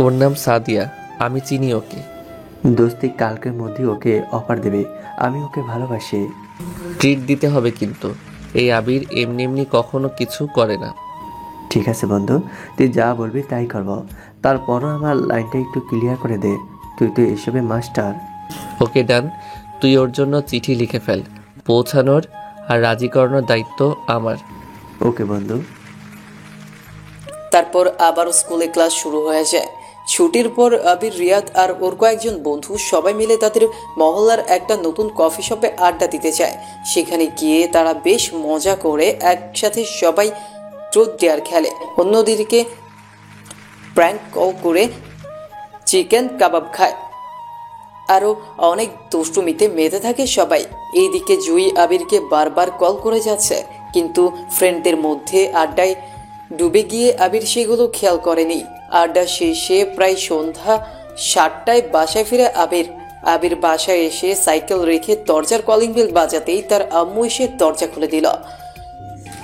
ওর নাম সাদিয়া, আমি চিনি ওকে। দোস্তি কালকের মধ্যে ওকে অফার দেবে, আমি ওকে ভালোবাসি। ট্রিট দিতে হবে কিন্তু, এই আবির এমনি এমনি কখনো কিছু করে না। ঠিক আছে বন্ধু, তুই যা বলবি তাই করব। তারপরও আমার লাইনটা একটু ক্লিয়ার করে দে, তুই তো এসবে মাস্টার। ওকে ডান, তুই ওর জন্য চিঠি লিখে ফেল, পৌঁছানোর আর রাজি করানোর দায়িত্ব আমার। ওকে বন্ধু। তারপর আবারও স্কুলে ক্লাস শুরু হয়ে যায়। ছুটির পর আবির, রিয়াদ আর ওর কয়েকজন বন্ধু সবাই মিলে তাদের মহল্লার একটা নতুন কফি শপে আড্ডা দিতে যায়। সেখানে গিয়ে তারা বেশ মজা করে একসাথে সবাই ট্রুথ ডেয়ার খেলে, অন্যদিকে প্র্যাঙ্ক কল করে চিকেন কাবাব খায়, আরও অনেক দুষ্টুমিতে মেতে থাকে সবাই। এইদিকে জুই আবিরকে বারবার কল করে যাচ্ছে, কিন্তু ফ্রেন্ডদের মধ্যে আড্ডায় ডুবে গিয়ে আবির সেগুলো খেয়াল করেনি। আড্ডা শেষে প্রায় সন্ধ্যা 7টায় বাসায় ফিরে আবির বাসায় এসে সাইকেল রেখে দরজার কলিং বেল বাজাতেই তার আম্মু এসে দরজা খুলে দিল।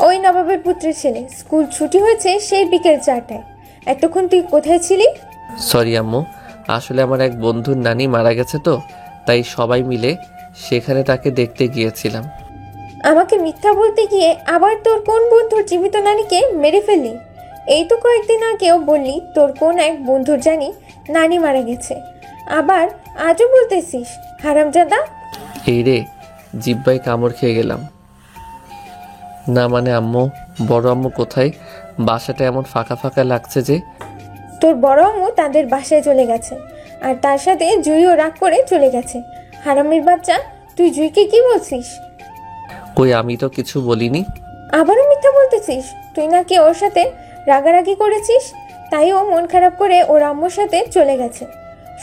ওই নবাবের পুত্রের ছেলে, স্কুল ছুটি হয়েছে সেই বিকেল 4টায়। এতক্ষণ তুই কোথায় ছিলি? সরি আম্মু, আসলে আমার এক বন্ধুর নানি মারা গেছে তো, তাই সবাই মিলে সেখানে তাকে দেখতে গিয়েছিলাম। আমাকে মিথ্যা বলতে গিয়ে আবার তোর কোন বন্ধুর জীবিত নানিকে মেরে ফেললি? এই তো কয়েকদিন আগেও বললি তোর কোন এক বন্ধুর জানি নানি মারা গেছে, আবার আজও বলতেছিস হারামজাদা। এই রে, জিব্বায় কামড় খেয়ে গেলাম। না মানে আম্মু, বড় আম্মু কোথায়? বাসাটা এমন ফাঁকা ফাঁকা লাগছে যে। তোর বড় আম্মু তাদের বাসায় চলে গেছে, আর তার সাথে জুইও রাগ করে চলে গেছে। হারামির বাচ্চা, তুই জুইকে কি বলছিস? কই, আমি তো কিছু বলিনি। আবারও মিথ্যা বলতেছিস। তুই নাকি ওর সাথে রাগারাগি করেছিস, তাই ও মন খারাপ করে ওর আম্মুর সাথে চলে গেছে।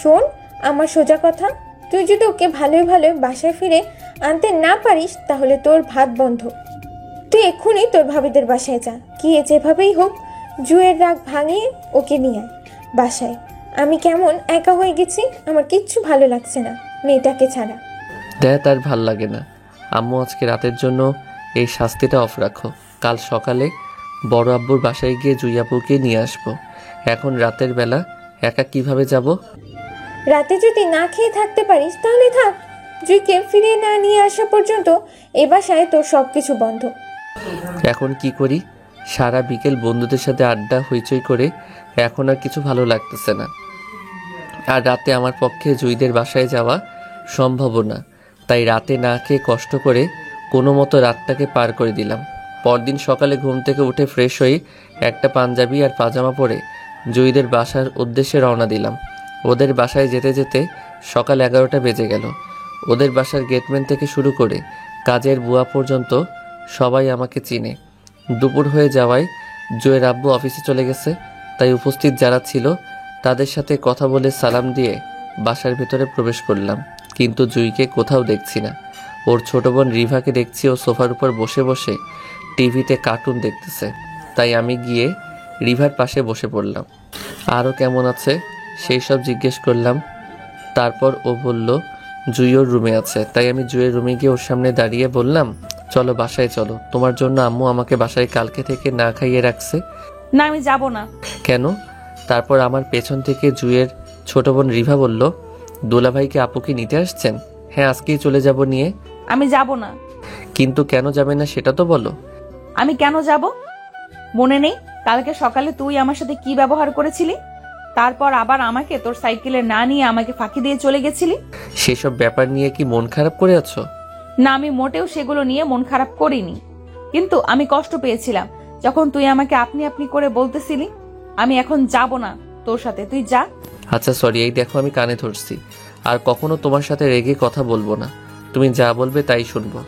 শোন আমার সোজা কথা, তুই যদি ওকে ভালোই ভালোই বাসায় ফিরে আনতে না পারিস তাহলে তোর ভাত বন্ধ। তুই এক্ষুনি তোর ভাবিদের বাসায় যা, গিয়ে যেভাবেই হোক জুয়ের রাগ ভাঙিয়ে ওকে নিয়ে আয় বাসায়। আমি কেমন একা হয়ে গেছি, আমার কিচ্ছু ভালো লাগছে না মেয়েটাকে ছাড়া। দেখ, তার ভাল লাগে না। আম্মু আজকে রাতের জন্য এই শাস্তিটা অফ রাখো, কাল সকালে বড় আব্বুর বাসায় গিয়ে জুই আপুকে নিয়ে আসবো। এখন রাতের বেলা একা কিভাবে যাব? রাতে যদি না খেয়ে থাকতে পারিস তাহলে থাক, জুইকে ফিরে না নিয়ে আসা পর্যন্ত এ বাসায় তোর সব কিছু বন্ধ। এখন কি করি? সারা বিকেল বন্ধুদের সাথে আড্ডা হইচই করে এখন আর কিছু ভালো লাগতেছে না। আর রাতে আমার পক্ষে জুইদের বাসায় যাওয়া সম্ভব না, তাই রাতে না খেয়ে কষ্ট করে কোনো মতো রাতটাকে পার করে দিলাম। পরদিন সকালে ঘুম থেকে উঠে ফ্রেশ হয়ে একটা পাঞ্জাবি আর পাজামা পরে জুইদের বাসার উদ্দেশ্যে রওনা দিলাম। ওদের বাসায় যেতে যেতে সকাল 11টা বেজে গেল। ওদের বাসার গেটম্যান থেকে শুরু করে কাজের বুয়া পর্যন্ত সবাই আমাকে চিনে। দুপুর হয়ে যাওয়ায় জুয়ের আব্বু অফিসে চলে গেছে, তাই উপস্থিত যারা ছিল তাদের সাথে কথা বলে সালাম দিয়ে বাসার ভেতরে প্রবেশ করলাম, কিন্তু জুইকে কোথাও দেখছি না। ওর ছোট বোন রিভাকে দেখছি ও সোফার উপর বসে বসে টিভিতে কার্টুন দেখতেছে, তাই আমি গিয়ে রিভার পাশে বসে পড়লাম। আরও কেমন আছে সেই সব জিজ্ঞেস করলাম। তারপর ও বলল জুই ওর রুমে আছে, তাই আমি জুয়ের রুমে গিয়ে ওর সামনে দাঁড়িয়ে বললাম, চলো বাসায় চলো, তোমার জন্য আম্মু আমাকে বাসায় কালকে থেকে না খাইয়ে রাখছে। না, আমি যাব না। কেন? তারপর আমার পেছন থেকে জুয়ের ছোট বোন রিভা বলল, দোলাভাইকে আপুকে নিতে আসছেন? হ্যাঁ, আজকেই চলে যাব নিয়ে। আমি যাব না। কিন্তু কেন যাবে না সেটা তো বলো। আমি কেন যাব? মনে নেই কালকে সকালে তুই আমার সাথে কি ব্যবহার করেছিলি? তারপর আবার আমাকে তোর সাইকেলে না নিয়ে আমাকে ফাঁকি দিয়ে চলে গেছিলি। সেসব ব্যাপার নিয়ে কি মন খারাপ করে আছো? না, আমি মোটেও সেগুলো নিয়ে মন খারাপ করিনি, কিন্তু আমি কষ্ট পেয়েছিলাম যখন তুই আমাকে আপনি আপনি করে বলতেছিলি। আমি এখন যাব না তোর সাথে, তুই যা। আচ্ছা সরি, এই দেখো আমি কানে ধরছি, আর কখনো তোমার সাথে রেগে কথা বলবো না। তুমি যা বলবে তাই শুনবো,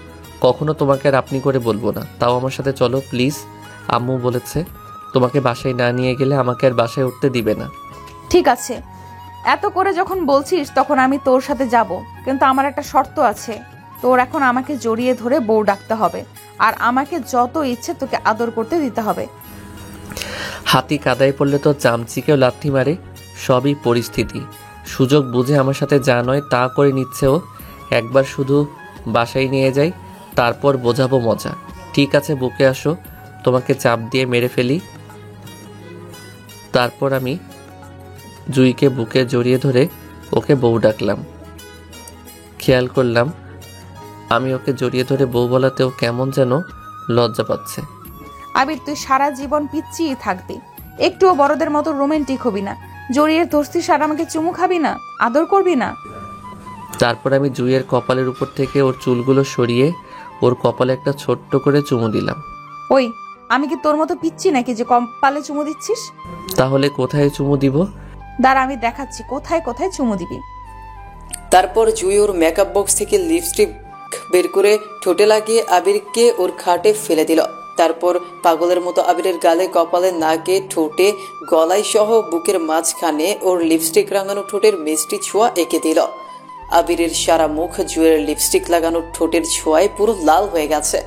কখনো তোমাকে আর আপনি করে বলবো না। তাও আমার সাথে চলো প্লিজ। আম্মু বলেছে তোমাকে বাসায় না নিয়ে গেলে আমাকে আর বাসায় উঠতে দিবে না। ঠিক আছে, এত করে যখন বলছিস তখন আমি তোর সাথে যাব, কিন্তু আমার একটা শর্ত আছে। তোর এখন আমাকে জড়িয়ে ধরে বউ ডাকতে হবে, আর আমাকে যত ইচ্ছে তোকে আদর করতে দিতে হবে। হাতি কাদায় পড়লে তো চামচিকেও লাথি মারে, সবই পরিস্থিতি। সুযোগ বুঝে আমার সাথে যা নয় তা করে নিচ্ছে ও। একবার শুধু বাসায় নিয়ে যাই, তারপর বোঝাবো মজা। ঠিক আছে, বুকে আসো, তোমাকে চাপ দিয়ে মেরে ফেলি। তারপর আমি জুইকে বুকে জড়িয়ে ধরে ওকে বউ ডাকলাম। খেয়াল করলাম আমি ওকে জড়িয়ে ধরে বউ বলাতেও কেমন যেন লজ্জা পাচ্ছে। আবির, তুই সারা জীবন পিচ্ছিই থাকবি, একটুও বড়দের মতো রোমান্টিক হবি না, জড়িয়ে ধরছিস আর আমাকে চুমু খাবি না, আদর করবি না। তারপর আমি জুইয়ের কপালের উপর থেকে ওর চুলগুলো সরিয়ে ওর কপালে একটা ছোট্ট করে চুমু দিলাম। ওই, আমি কি তোর মতো পিচ্ছি নাকি যে কপালে চুমু দিচ্ছিস? তাহলে কোথায় চুমু দিব? দাঁড়া, আমি দেখাচ্ছি কোথায় কোথায় চুমু দিবি। তারপর জুই ওর মেকআপ বক্স থেকে লিপস্টিক বের করে ঠোঁটে লাগিয়ে আবিরকে ওর খাটে ফেলে দিল। তারপর পাগলের মতো আবিরের গালে, কপালে, নাকে, ঠোঁটে, গলায় সহ বুকের মাঝখানে ওর লিপস্টিক রাঙানো ঠোঁটের মিষ্টি ছোঁয়া এঁকে দিল। আবিরের সারা মুখ জুয়ের লিপস্টিক লাগানো ঠোঁটের ছোঁয়ায় পুরো লাল হয়ে গেছে।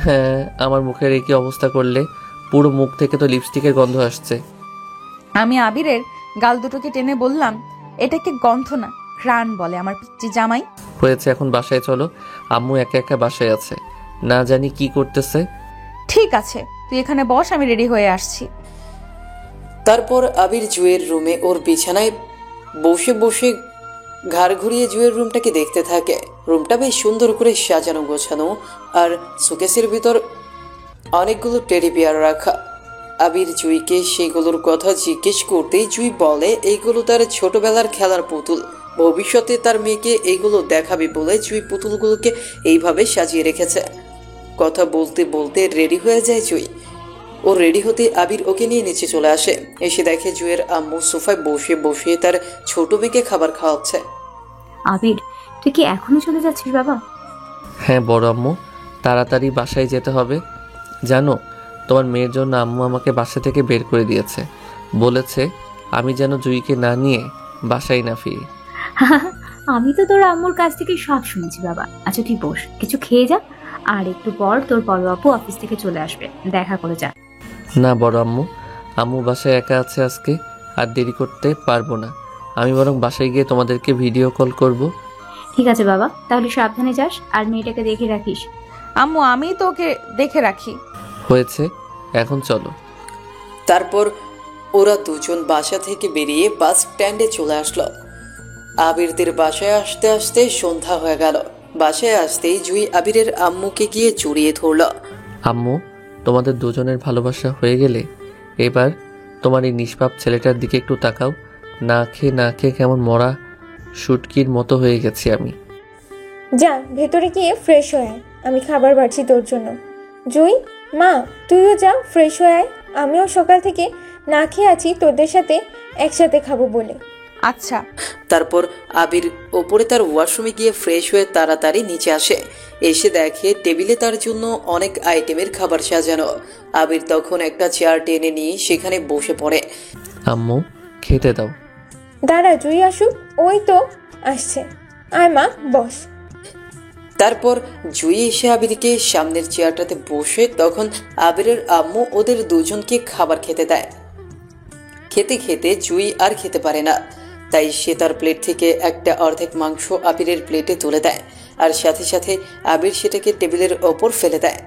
হ্যাঁ, আমার মুখের এই কি অবস্থা করলে? পুরো মুখ থেকে তো লিপস্টিকের গন্ধ আসছে। আমি আবিরের গাল দুটোকে টেনে বললাম, এটাকে গন্ধ না, ঘ্রাণ বলে আমার পিচ্চি জামাই। হয়েছে, এখন বাসায় চলো। আম্মু একা একা বাসায় আছে, না জানি কি করতেছে। ঠিক আছে, তুই এখানে বস, আমি রেডি হয়ে আসছি। তারপর আবির জুয়ের রুমে ওর বিছানায় বসে বসে ঘাড় ঘুরিয়ে জুয়ের রুমটাকে দেখতে থাকে। রুমটা বেশ সুন্দর করে সাজানো গোছানো, আর শোকেসের ভিতর অনেকগুলো টেডি বিয়ার রাখা। আবির জুইকে সেগুলোর কথা জিজ্ঞেস করতেই জুই বলে এইগুলো তার ছোটবেলার খেলার পুতুল, ভবিষ্যতে তার মেয়েকে এইগুলো দেখাবে বলে জুই পুতুলগুলোকে এইভাবে সাজিয়ে রেখেছে। কথা বলতে বলতে রেডি হয়ে যায় জুই। ও রেডি হতে আবির ওকে নিয়ে নিচে চলে আসে। এসে দেখে জুয়ের আম্মু সোফায় বসে বসে তার ছোট মেয়েকে খাবার খাওয়াচ্ছে। আবির, তুই কি এখনো চলে যাচ্ছিস বাবা? হ্যাঁ বড় আম্মু, তাড়াতাড়ি বাসায় যেতে হবে। জানো, তোমার মেয়ের জন্য আম্মু আমাকে বাসা থেকে বের করে দিয়েছে, বলেছে আমি যেন জুইকে না নিয়ে বাসায় না ফিরি। আমি তো তোর আম্মুর কাছ থেকে সব শুনেছি বাবা। আচ্ছা তুই বস, কিছু খেয়ে যা, আর একটু পর তোর বড় আপু অফিস থেকে চলে আসবে, দেখা করে যা। না বড় আম্মু, আম্মু বাসায় একা আছে আজকে, আর দেরি করতে পারবো না। আমি বরং বাসায় গিয়ে তোমাদেরকে ভিডিও কল করব। ঠিক আছে বাবা, তাহলে সাবধানে যাস, আর মেয়েটাকে দেখে রাখিস। আম্মু, আমি তো ওকে দেখে রাখি। হয়েছে, এখন চলো। তারপর ওরা দুজন বাসা থেকে বেরিয়ে বাস স্ট্যান্ডে চলে আসলো। আবিরদের বাসায় আসতে আসতে সন্ধ্যা হয়ে গেল। বাসায় আসতেই জুই আবিরের আম্মুকে গিয়ে জড়িয়ে ধরল। আম্মু, তোমাদের দুজনের ভালোবাসা হয়ে গেলে এবার তোমার এই নিষ্পাপ ছেলেটার দিকে একটু তাকাও। না খেয়ে কেমন মরা শুটকির মতো হয়ে গেছি আমি। যা ভেতরে গিয়ে ফ্রেশ হয়ে আয়, আমি খাবার বাড়ছি তোর জন্য। জুই, মা তুইও যা ফ্রেশ হয়ে আয়, আমিও সকাল থেকে না খেয়ে আছি তোদের সাথে একসাথে খাবো বলে। আচ্ছা। তারপর আবির ওপরে তার ওয়াশরুমে গিয়ে ফ্রেশ হয়ে তাড়াতাড়ি নিচে আসে। এসে দেখে টেবিলে তার জন্য অনেক আইটেমের খাবার সাজানো। আবির তখন একটা চেয়ার টেনে নিয়ে সেখানে বসে পড়ে। আম্মু, খেতে দাও। দাঁড়া জুই আসুক, ওই তো আসছে, আয় মা বস। তারপর জুই এসে আবিরকে সামনের চেয়ারটাতে বসে তখন আবিরের আম্মু ওদের দুজনকে খাবার খেতে দেয়। খেতে খেতে জুই আর খেতে পারে না, তাই সে তার প্লেট থেকে একটা অর্ধেক মাংস আবিরের প্লেটে তুলে দেয়, আর সাথে সাথে আবির সেটাকে টেবিলের ওপর ফেলে দেয়।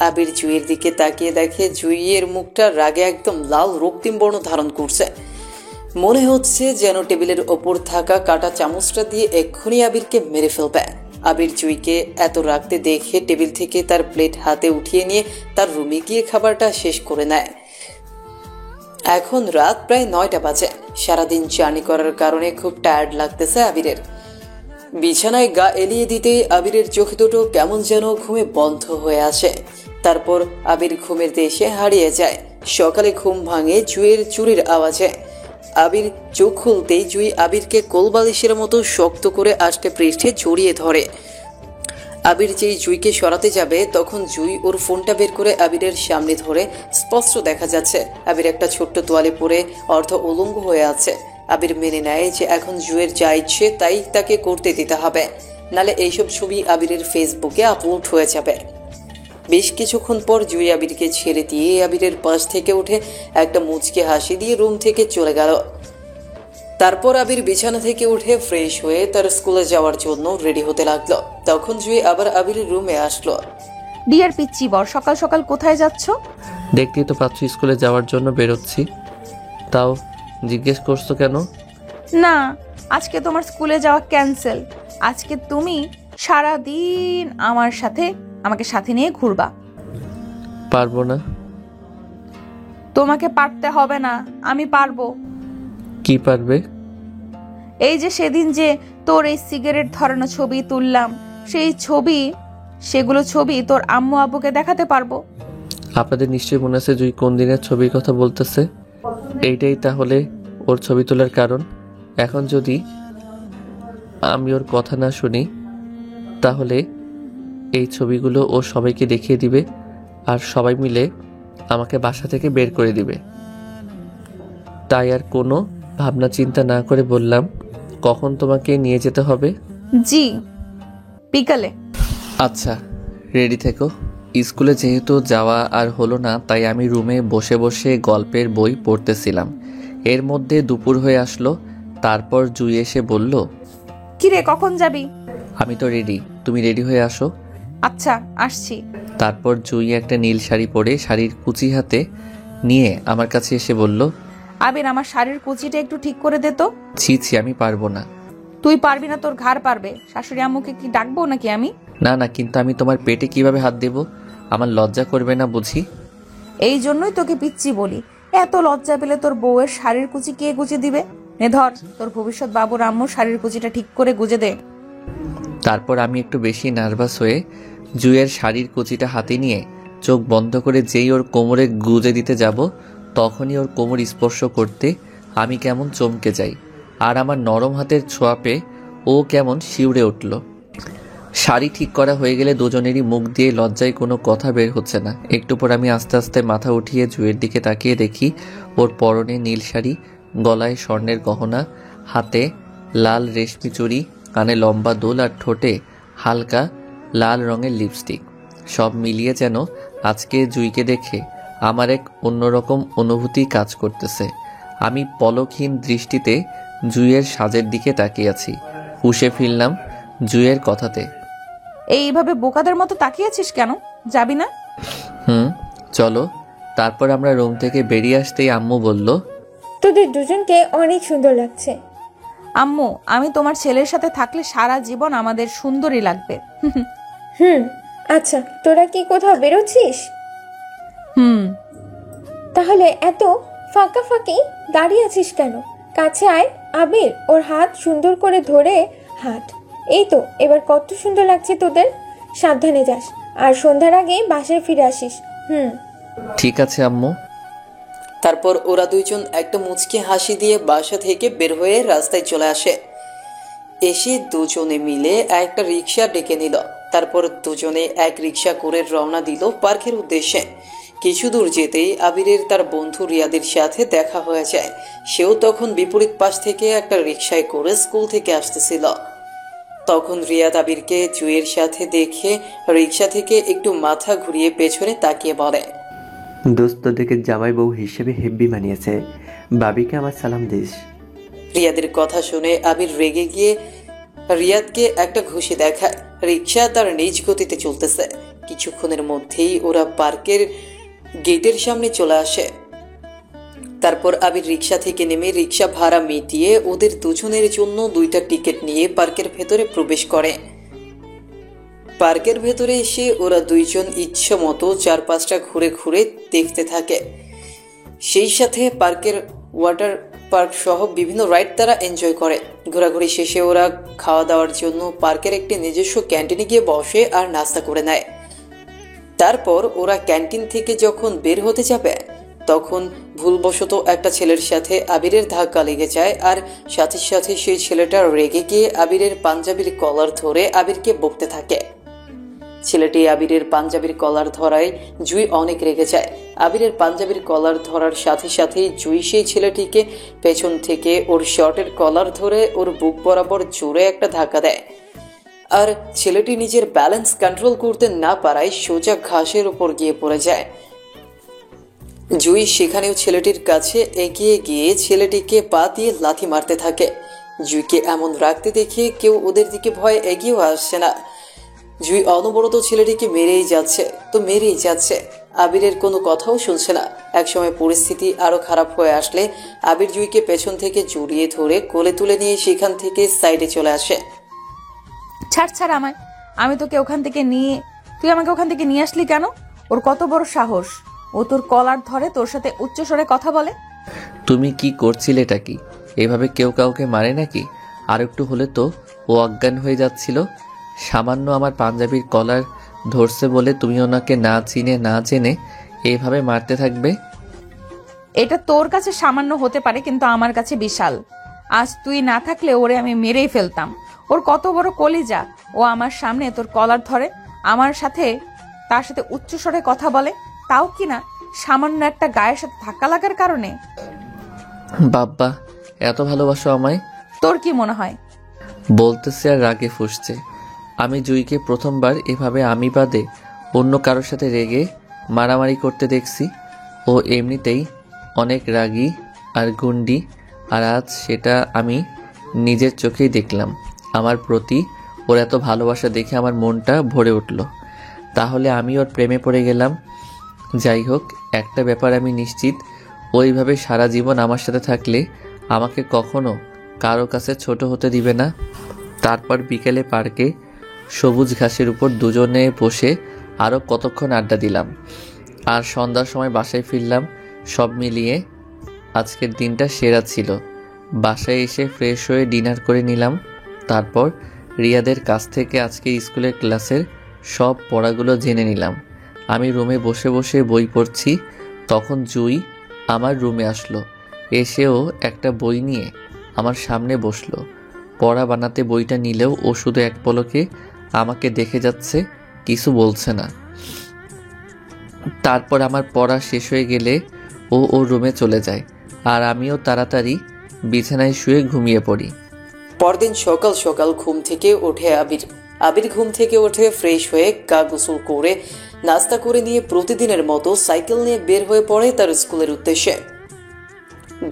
আবির জুইয়ের দিকে তাকিয়ে দেখে জুইয়ের মুখটা রাগে একদম লাল রক্তিম বর্ণ ধারণ করছে। মনে হচ্ছে যেন টেবিলের ওপর থাকা কাটা চামচটা দিয়ে এক্ষুনি আবিরকে মেরে ফেলবে। আবির জুইকে এত রাখতে দেখে টেবিল থেকে তার প্লেট হাতে উঠিয়ে নিয়ে তার রুমে গিয়ে খাবারটা শেষ করে নেয়। এখন রাত প্রায় 9টা বাজে। সারাদিন জার্নি করার কারণে খুব টায়ার্ড লাগতেছে আবিরের। বিছানায় গা এলিয়ে দিতে আবিরের চোখ দুটো কেমন যেন ঘুমে বন্ধ হয়ে আসে। তারপর আবির ঘুমের দেশে হারিয়ে যায়। সকালে ঘুম ভাঙে জুইয়ের চুরির আওয়াজে। আবির চোখ খুলতেই জুই আবিরকে কোলবালিশের মতো শক্ত করে আষ্টে পৃষ্ঠে জড়িয়ে ধরে। আবির যেই জুইকে সরাতে যাবে তখন জুই ওর ফোনটা বের করে আবিরের সামনে ধরে। স্পষ্ট দেখা যাচ্ছে আবির একটা ছোট্ট তোয়ালে পরে অর্ধ উলঙ্গ হয়ে আছে। আবির মেনে নেয় যে এখন জুইয়ের যা ইচ্ছে তাই তাকে করতে দিতে হবে, নালে এইসব ছবি আবিরের ফেসবুকে আপলোড হয়ে যাবে। বেশ কিছুক্ষণ পর জুই আবিরকে ছেড়ে দিয়ে আবিরের পাশ থেকে উঠে একটা মুচকে হাসি দিয়ে রুম থেকে চলে গেল। তারপর আবির বিছানা থেকে উঠে ফ্রেশ হয়ে তার স্কুলে যাওয়ার জন্য রেডি হতে লাগলো। তখন জুই আবার আবিরের রুমে আসলো। ডিয়ার পিচ্চি বর, সকাল সকাল কোথায় যাচ্ছ? দেখতেই তো পাচ্ছ স্কুলে যাওয়ার জন্য বেরোচ্ছি, তাও জিজ্ঞেস করছো কেন? না, আজকে তোমার স্কুলে যাওয়া ক্যান্সেল। আজকে তুমি সারা দিন আমাকে সাথে নিয়ে ঘুরবা। পারবো না। তোমাকে পারতে হবে না, আমি পারবো। কি পারবে? এই যে সেদিন যে তোর এই সিগারেট ধরানো ছবি তুললাম, সেগুলো ছবি তোর আম্মু আব্বুকে দেখাতে পারবো। আপনাদের নিশ্চয়ই মনে আছে জুই কোন দিনের ছবির কথা বলতেছে। এইটাই তাহলে ওর ছবি তোলার কারণ। এখন যদি আমি ওর কথা না শুনি তাহলে এই ছবিগুলো ও সবাইকে দেখিয়ে দিবে আর সবাই মিলে আমাকে বাসা থেকে বের করে দিবে। তাই আর কোনো ভাবনা চিন্তা না করে বললাম, কখন তোমাকে নিয়ে যেতে হবে? জি, বিকালে। আচ্ছা, রেডি থেকো। স্কুলে যেহেতু যাওয়া আর হলো না, তাই আমি রুমে বসে বসে গল্পের বই পড়তেছিলাম। এর মধ্যে দুপুর হয়ে আসলো। তারপর জুই এসে বলল, কিরে কখন যাবি? আমি তো রেডি, তুমি রেডি হয়ে আসো। আচ্ছা, আসছি। তারপর জুই একটা নীল শাড়ি পরে শাড়ির কুচি হাতে নিয়ে আমার কাছে এসে বলল, আবির, আমার শাড়ির কুচিটা একটু ঠিক করে দে তো। ছি ছি, আমি পারবো না। তুই পারবি না? তোর ঘাড় পারবে। শাশুড়ি আম্মুকে কি ডাকবো নাকি আমি? না না, কিন্তু আমি তোমার পেটে কিভাবে হাত দেব? আমার লজ্জা করবে না বুঝি? এই জন্যই তোকে পিচ্ছি বলি। এত লজ্জা পেলে তোর বউয়ের শাড়ির কুচি কে গুজে দিবে? নে ধর, তোর ভবিষ্যৎ বাবুর আম্মুর শাড়ির কুচিটা ঠিক করে গুজে দে। তারপর আমি একটু বেশি নার্ভাস হয়ে জুইয়ের শাড়ির কুচিটা হাতে নিয়ে চোখ বন্ধ করে যেই ওর কোমরে গুজে দিতে যাব, তখনই ওর কোমর স্পর্শ করতে আমি কেমন চমকে যাই। আর আমার নরম হাতের ছোঁয়া পেয়ে ও কেমন শিউরে উঠল। শাড়ি ঠিক করা হয়ে গেলে দুজনেরই মুখ দিয়ে লজ্জায় কোনো কথা বের হচ্ছে না। একটু পর আমি আস্তে আস্তে মাথা উঠিয়ে জুইয়ের দিকে তাকিয়ে দেখি ওর পরনে নীল শাড়ি, গলায় স্বর্ণের গহনা, হাতে লাল রেশমি চুড়ি, কানে লম্বা দুল আর ঠোঁটে হালকা লাল রঙের লিপস্টিক। সব মিলিয়ে যেন আজকে জুইকে দেখে আমার এক অন্যরকম অনুভূতি কাজ করতেছে। আমি পলকহীন দৃষ্টিতে জুইয়ের সাজের দিকে তাকিয়ে আছি। হুঁশে ফিরলাম জুইয়ের কথাতে। এইভাবে বোকাদের মতো তাকিয়ে আছিস কেন? যাবি না? চলো। তারপর আমরা রুম থেকে বেরিয়ে আসতেই আম্মু বলল, তোদের দুজনকে অনেক সুন্দর লাগছে। আম্মু, আমি তোমার ছেলের সাথে থাকলে সারা জীবন আমাদের সুন্দরই লাগবে। আচ্ছা, তোরা কি কোথাও বেরোচ্ছিস? তাহলে এত ফাঁকা ফাঁকি দাঁড়িয়ে আছিস কেন? কাছে আয় আবির, ওর হাত সুন্দর করে ধরে হাঁট। এই তো, এবার কত সুন্দর লাগছে তোদের। সাবধানে যাস আর সন্ধ্যার আগে বাসায় ফিরে আসিস। ঠিক আছে আম্মু। তারপর ওরা দুইজন একটা মুচকি হাসি দিয়ে বাসা থেকে বের হয়ে রাস্তায় চলে আসে। এসে দুজনে মিলে একটা রিক্সা ডেকে নিল। তারপর দুজনে এক রিক্সা করে রওনা দিল পার্কের উদ্দেশ্যে। কিছু দূর যেতেই আবিরের তার বন্ধু রিয়াদের সাথে দেখা হয়ে যায়। সেও তখন বিপরীত পাশ থেকে একটা রিক্সায় করে স্কুল থেকে আসতেছিল। তখন রিয়াদ আবিরকে জুইয়ের সাথে দেখে রিক্সা থেকে একটু মাথা ঘুরিয়ে পেছনে তাকিয়ে বলে, দোস্ত দেখে জামাই বউ হিসেবে হেব্বি মানিয়েছে, বাবিকে আমার সালাম দিস। রিয়াদের কথা শুনে আবির রেগে গিয়ে রিয়াদকে একটা ঘুষি দেখায়। রিক্সা তার নিজ গতিতে চলতেছে। কিছুক্ষণের মধ্যেই ওরা পার্কের গেটের সামনে চলে আসে। তারপর আবির রিক্সা থেকে নেমে রিক্সা ভাড়া মিটিয়ে ওদের দুজনের জন্য 2টা টিকিট নিয়ে পার্কের ভেতরে প্রবেশ করে। পার্কের ভেতরে এসে ওরা দুইজন ইচ্ছা মতো 4-5টা ঘুরে ঘুরে দেখতে থাকে। সেই সাথে পার্কের ওয়াটার পার্ক সহ বিভিন্ন রাইড তারা এনজয় করে। ঘোরাঘুরি শেষে ওরা খাওয়া দাওয়ার জন্য পার্কের একটি নিজস্ব ক্যান্টিনে গিয়ে বসে আর নাস্তা করে নেয়। তারপর ওরা ক্যান্টিন থেকে যখন বের হতে যাবে, তখন ভুলবশত একটা ছেলের সাথে আবিরের ধাক্কা লেগে যায়। আর সাথে সাথে সেই ছেলেটা রেগে গিয়ে আবিরের পাঞ্জাবির কলার ধরে আবিরকে বকতে থাকে। ছেলেটি আবিরের পাঞ্জাবির কলার ধরায় জুই অনেক রেগে যায়। আবিরের পাঞ্জাবির কলার ধরার সাথে সাথেই জুই সেই ছেলেটিকে পেছন থেকে ওর শার্টের কলার ধরে ওর বুক বরাবর জোরে একটা ধাক্কা দেয়। আর ছেলেটি নিজের ব্যালেন্স কন্ট্রোল করতে না পারায় সোজা ঘাসের উপর গিয়ে পড়ে যায়। জুই সেখানেও ছেলেটির কাছে এগিয়ে গিয়ে ছেলেটিকে পা দিয়ে লাথি মারতে থাকে। জুইকে এমন রাখতে দেখে কেউ ওদের দিকে ভয়ে এগিয়েও আসছে না। জুই অনবরত ছেলেটিকে মেরেই যাচ্ছে। আবিরের কোনো কথাও শুনছে না। একসময় পরিস্থিতি আরো খারাপ হয়ে আসলে আবির জুইকে পেছন থেকে জড়িয়ে ধরে কোলে তুলে নিয়ে সেখান থেকে সাইডে চলে আসে। ছাড় ছাড় আমায়, আমি তোকে ওখান থেকে নিয়ে তুই আমাকে ওখান থেকে নিয়ে আসলি কেন? ওর কত বড় সাহস, ও তোর কলার ধরে তোর সাথে উচ্চস্বরে কথা বলে। তুমি কি করছিলেটা কি? এভাবে কেউ কাউকে মারে নাকি? আর একটু হলে তো ও অজ্ঞান হয়ে যাচ্ছিল। সামান্য আমার পাঞ্জাবির কলার ধরছে বলে তুমি ওনাকে না চিনে না জেনে এইভাবে মারতে থাকবে? এটা তোর কাছে সামান্য হতে পারে, কিন্তু আমার কাছে বিশাল। আজ তুই না থাকলে ওরে আমি মেরেই ফেলতাম। ওর কত বড় কলিজা, ও আমার সামনে তোর কলার ধরে আমার সাথে তার সাথে উচ্চস্বরে কথা বলে, তাও কি না সামান্য একটা গায়ের সাথে ধাক্কা লাগার কারণে। বাব্বা, এত ভালোবাসো আমায়? তোর কি মনে হয়? বলতেছে আর রাগে ফুঁসছে। আমি জুইকে প্রথমবার এভাবে আমি বাদে অন্য কারোর সাথে রেগে মারামারি করতে দেখছি। ও এমনিতেই অনেক রাগী আর গুন্ডি, আর আজ সেটা আমি নিজের চোখেই দেখলাম। আমার প্রতি ওর এত ভালোবাসা দেখে আমার মনটা ভরে উঠল। তাহলে আমি ওর প্রেমে পড়ে গেলাম। যাই হোক, একটা ব্যাপার আমি নিশ্চিত, ওইভাবে সারা জীবন আমার সাথে থাকলে আমাকে কখনো কারো কাছে ছোট হতে দিবে না। তারপর বিকেলে পার্কে সবুজ ঘাসের উপর দুজনে বসে আরও কতক্ষণ আড্ডা দিলাম, আর সন্ধ্যার সময় বাসায় ফিরলাম। সব মিলিয়ে আজকের দিনটা সেরা ছিল। বাসায় এসে ফ্রেশ হয়ে ডিনার করে নিলাম। তারপর রিয়াদের কাছ থেকে আজকে স্কুলের ক্লাসের সব পড়াগুলো জেনে নিলাম। আমি রুমে বসে বসে বই পড়ছি, তখন জুই আমার রুমে আসলো। এসেও একটা বই নিয়ে আমার সামনে বসলো। পড়া বানাতে বইটা নিলেও ও শুধু এক পলকে আমাকে দেখে যাচ্ছে, কিছু বলছে না। তারপর আমার পড়া শেষ হয়ে গেলে ও ওর রুমে চলে যায়, আর আমিও তাড়াতাড়ি বিছানায় শুয়ে ঘুমিয়ে পড়ি। পরদিন সকাল সকাল ঘুম থেকে ওঠে আবির। আবির ঘুম থেকে উঠে ফ্রেশ হয়ে গা গোসল করে নাস্তা করে নিয়ে প্রতিদিনের মতো সাইকেল নিয়ে বের হয়ে পড়ে তার স্কুলের উদ্দেশ্যে।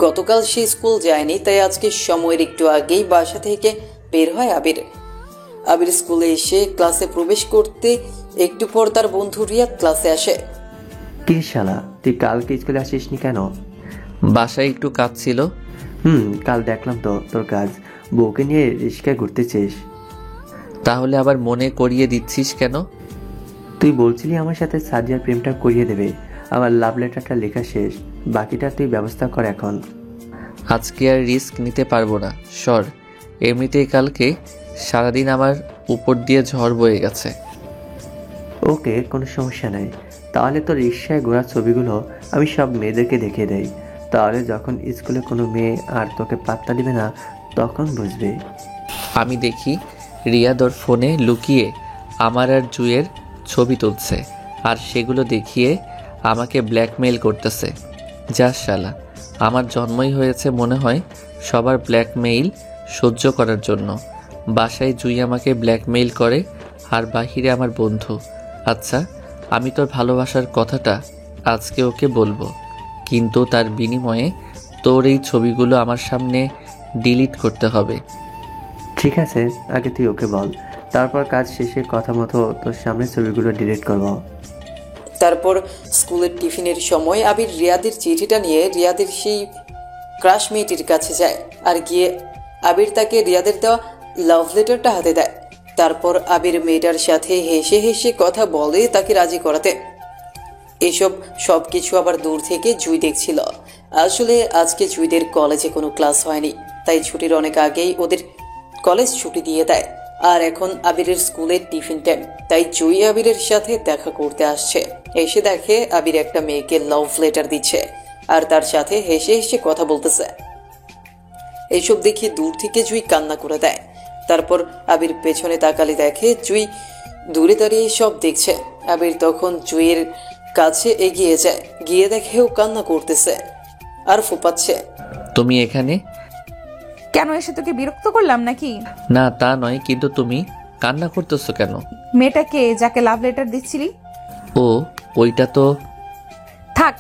গতকাল সে স্কুল যায়নি, তাই আজকে সময়ের একটু আগেই বাসা থেকে বের হয় আবির। আবির স্কুলে এসে ক্লাসে প্রবেশ করতে একটু পর তার বন্ধু রিয়াদ ক্লাসে আসে। কি শালা, তুই কালকে স্কুলে আসিসনি কেন? বাসায় একটু কাজ ছিল। কাল দেখলাম তো তোর কাজ, বউকে নিয়ে রিস্কায় ঘুরতেছিস। তাহলে আবার মনে করিয়ে দিচ্ছিস কেন? তুই বলছিলি আমার সাথে সাদিয়ার প্রেমটা করিয়ে দেবে। আমার লাভ লেটারটা লেখা শেষ, বাকিটা তুই ব্যবস্থা কর এখন। আজকে আর রিস্ক নিতে পারবো না, সর। এমনিতেই কালকে সারাদিন আমার উপর দিয়ে ঝড় বয়ে গেছে। ওকে, কোনো সমস্যা নাই। তাহলে তোর রিক্সায় ঘোরার ছবিগুলো আমি সব মেয়েদেরকে দেখিয়ে দেই, তাহলে যখন স্কুলে কোনো মেয়ে আর তোকে পাত্তা দিবে না তখন বুঝবে। আমি দেখি রিয়াদ ওর ফোনে লুকিয়ে আমার আর জুয়ের ছবি তুলছে, আর সেগুলো দেখিয়ে আমাকে ব্ল্যাকমেইল করতেছে। যা শালা, আমার জন্মই হয়েছে মনে হয় সবার ব্ল্যাকমেইল সহ্য করার জন্য। বাসায় জুই আমাকে ব্ল্যাকমেইল করে, আর বাহিরে আমার বন্ধু। আচ্ছা, আমি তোর ভালোবাসার কথাটা আজকে ওকে বলবো, কিন্তু তার বিনিময়ে তোর এই ছবিগুলো আমার সামনে ডিলিট করতে হবে। ঠিক আছে, আগে তুই ওকে বল, তারপর কাজ শেষে কথা মতো তোর সামনে ছবিগুলো ডিলিট করবো। তারপর স্কুলের টিফিনের সময় আবির রিয়াদের চিঠিটা নিয়ে রিয়াদের সেই ক্রাশ মেয়েটির কাছে যায়, আর গিয়ে আবির তাকে রিয়াদের দেওয়া লাভ লেটারটা হাতে দেয়। তারপর আবির মেয়েটার সাথে হেসে হেসে কথা বলে তাকে রাজি করাতে। এসব সব কিছু আবার দূর থেকে জুই দেখছিল। আসলে আজকে জুইদের কলেজে কোনো ক্লাস হয়নি, তাই ছুটির অনেক আগেই ওদের কলেজ ছুটি দিয়ে দেয়। আর এখন আবিরের স্কুলের টিফিন টাইম, তাই জুই আবিরের সাথে দেখা করতে আসছে। এসে দেখে আবির একটা মেয়েকে লাভ লেটার দিচ্ছে আর তার সাথে হেসে হেসে কথা বলতেছে। এইসব দেখে দূর থেকে জুই কান্না করে দেয়। তারপর আবির পেছনে তাকালে দেখে জুই দূরে দাঁড়িয়ে সব দেখছে। আবির তখন জুইয়ের কাছে এগিয়ে যায়, গিয়ে দেখে ও কান্না করতেছে আর ফোপাচ্ছে। তুমি এখানে কেন, এসে তোকে বিরক্ত করলাম নাকি? না, তা নয়, কিন্তু তুমি কান্না করতেছো কেন? মেয়েটাকে যাকে লাভ লেটার দিচ্ছিলি? ও, ওইটা তো। থাক,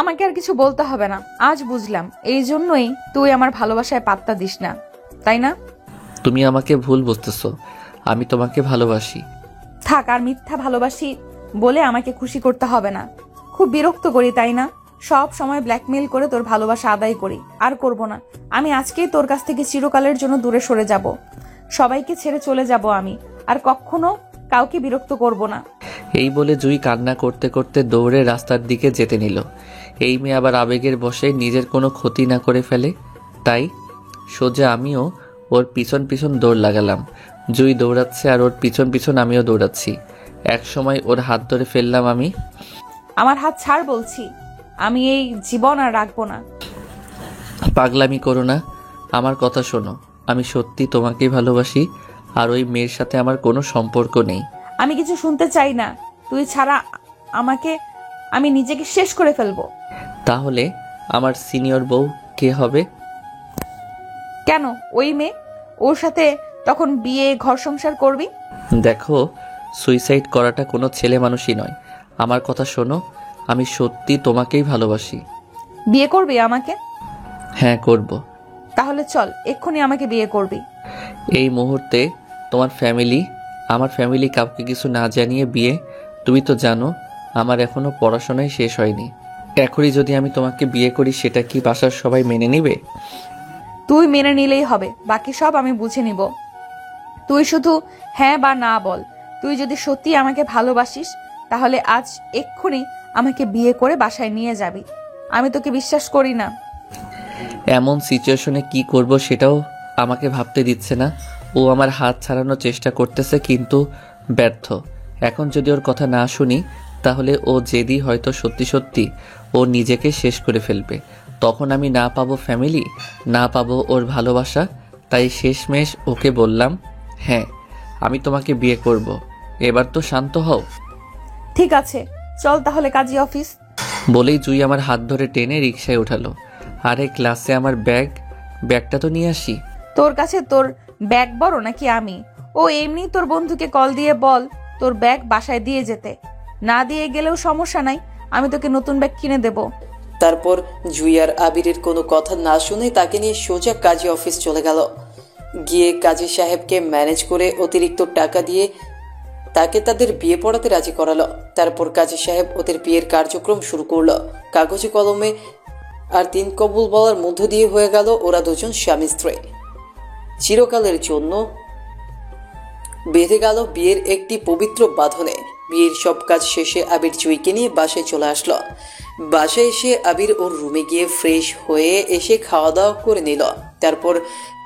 আমাকে আর কিছু বলতে হবে না। আজ বুঝলাম এই জন্যই তুই আমার ভালোবাসায় পাত্তা দিস না, তাই না? তুমি আমাকে ভুল বুঝতেছো, আমি তোমাকে ভালোবাসি। থাক, আর মিথ্যা ভালোবাসি বলে আমাকে খুশি করতে হবে না। খুব বিরক্ত করি তাই না? সব সময় ব্ল্যাকমেইল করে তোর ভালোবাসা আদায় করি। আর করব না। আমি আজকেই তোর কাছ থেকে চিরকালের জন্য দূরে সরে যাব। সবাইকে ছেড়ে চলে যাব আমি। আর কখনো কাউকে বিরক্ত করব না। এই বলে জুই কান্না করতে করতে দৌড়ে রাস্তার দিকে যেতে নিল। এই মেয়ে আবার আবেগের বশে নিজের কোনো ক্ষতি না করে ফেলে, তাই সোজা আমিও ওর পিছন পিছন দৌড় লাগালাম। জুই দৌড়াচ্ছে আর ওর পিছন পিছন আমিও দৌড়াচ্ছি। এক সময় ওর হাত ধরে ফেললাম আমি। আমার হাত ছাড় বলছি। আমি এই জীবন আর রাখবো না। পাগলামি করো না, আমার কথা শোনো। আমি সত্যি তোমাকেই ভালোবাসি, আর ওই মেয়ের সাথে আমার কোনো সম্পর্ক নেই। আমি কিছু শুনতে চাই না। তুই ছাড়া আমি নিজেকে শেষ করে ফেলবো। তাহলে আমার সিনিয়র বউ কে হবে? কেন? ওই মেয়ে। ওর সাথে তখন বিয়ে, ঘর সংসার করবি। দেখো, সুইসাইড করাটা কোনো ছেলে মানুষই নয়। আমার কথা শোনো, আমি সত্যি তোমাকেই ভালোবাসি। বিয়ে করবি আমাকে? হ্যাঁ, করব। তাহলে চল, এক্ষুনি আমাকে বিয়ে করবি। এই মুহূর্তে আমার ফ্যামিলি কাউকে কিছু না জানিয়ে বিয়ে? তুমি তো জানো আমার এখনো পড়াশোনাই শেষ হয়নি। এখনই যদি আমি তোমাকে বিয়ে করি, সেটা কি বাসার সবাই মেনে নেবে? তুই মেনে নিলেই হবে, বাকি সব আমি বুঝে নিব। তুই শুধু হ্যাঁ বা না বল। তুই যদি সত্যি আমাকে ভালোবাসিস, তাহলে আজ এক্ষুনি আমাকে বিয়ে করে বাসায় নিয়ে যাবি। আমি তোকে বিশ্বাস করি না। এমন সিচুয়েশনে কি করব সেটাও আমাকে ভাবতে দিচ্ছে না। ও আমার হাত ছাড়ানোর চেষ্টা করতেছে, কিন্তু ব্যর্থ। এখন যদি ওর কথা না শুনি, তাহলে ও জেদি হয়তো সত্যি সত্যি ও নিজেকে শেষ করে ফেলবে। তখন আমি না পাবো ফ্যামিলি, না পাবো ওর ভালোবাসা। তাই শেষমেশ ওকে বললাম, হ্যাঁ, আমি তোমাকে বিয়ে করব। এবার তো শান্ত হও। ঠিক আছে, চল তাহলে কাজী অফিস। বলেই জুই আমার হাত ধরে টেনে রিকশায় উঠালো। আরে ক্লাসে আমার ব্যাগটা তো নিয়ে আসি। তোর কাছে তোর ব্যাগ বড় নাকি আমি? ও এমনি তোর বন্ধুকে কল দিয়ে বল তোর ব্যাগ বাসায় দিয়ে যেতে। না দিয়ে গেলেও সমস্যা নাই, আমি তোকে নতুন ব্যাগ কিনে দেব। তারপর জুই আর আবিরের কোনো কথা না শুনে তাকে নিয়ে সোজা কাজী অফিস চলে গেল। গিয়ে কাজী সাহেবকে ম্যানেজ করে অতিরিক্ত টাকা দিয়ে তাকে তাদের বিয়ে পড়াতে রাজি করালো। তারপর কাজী সাহেব ওদের বিয়ের কার্যক্রম শুরু করলো। কাগজে কলমে আর 3 কবুল বলার মধ্য দিয়ে হয়ে গেল ওরা দুজন স্বামী স্ত্রী। চিরকালের জন্য বেঁধে গেল বিয়ের একটি পবিত্র বাঁধনে। বিয়ের সব কাজ শেষে আবির জুইকে নিয়ে বাসায় চলে আসলো। বাসায় এসে আবির ওর রুমে গিয়ে ফ্রেশ হয়ে এসে খাওয়া দাওয়া করে নিল। তারপর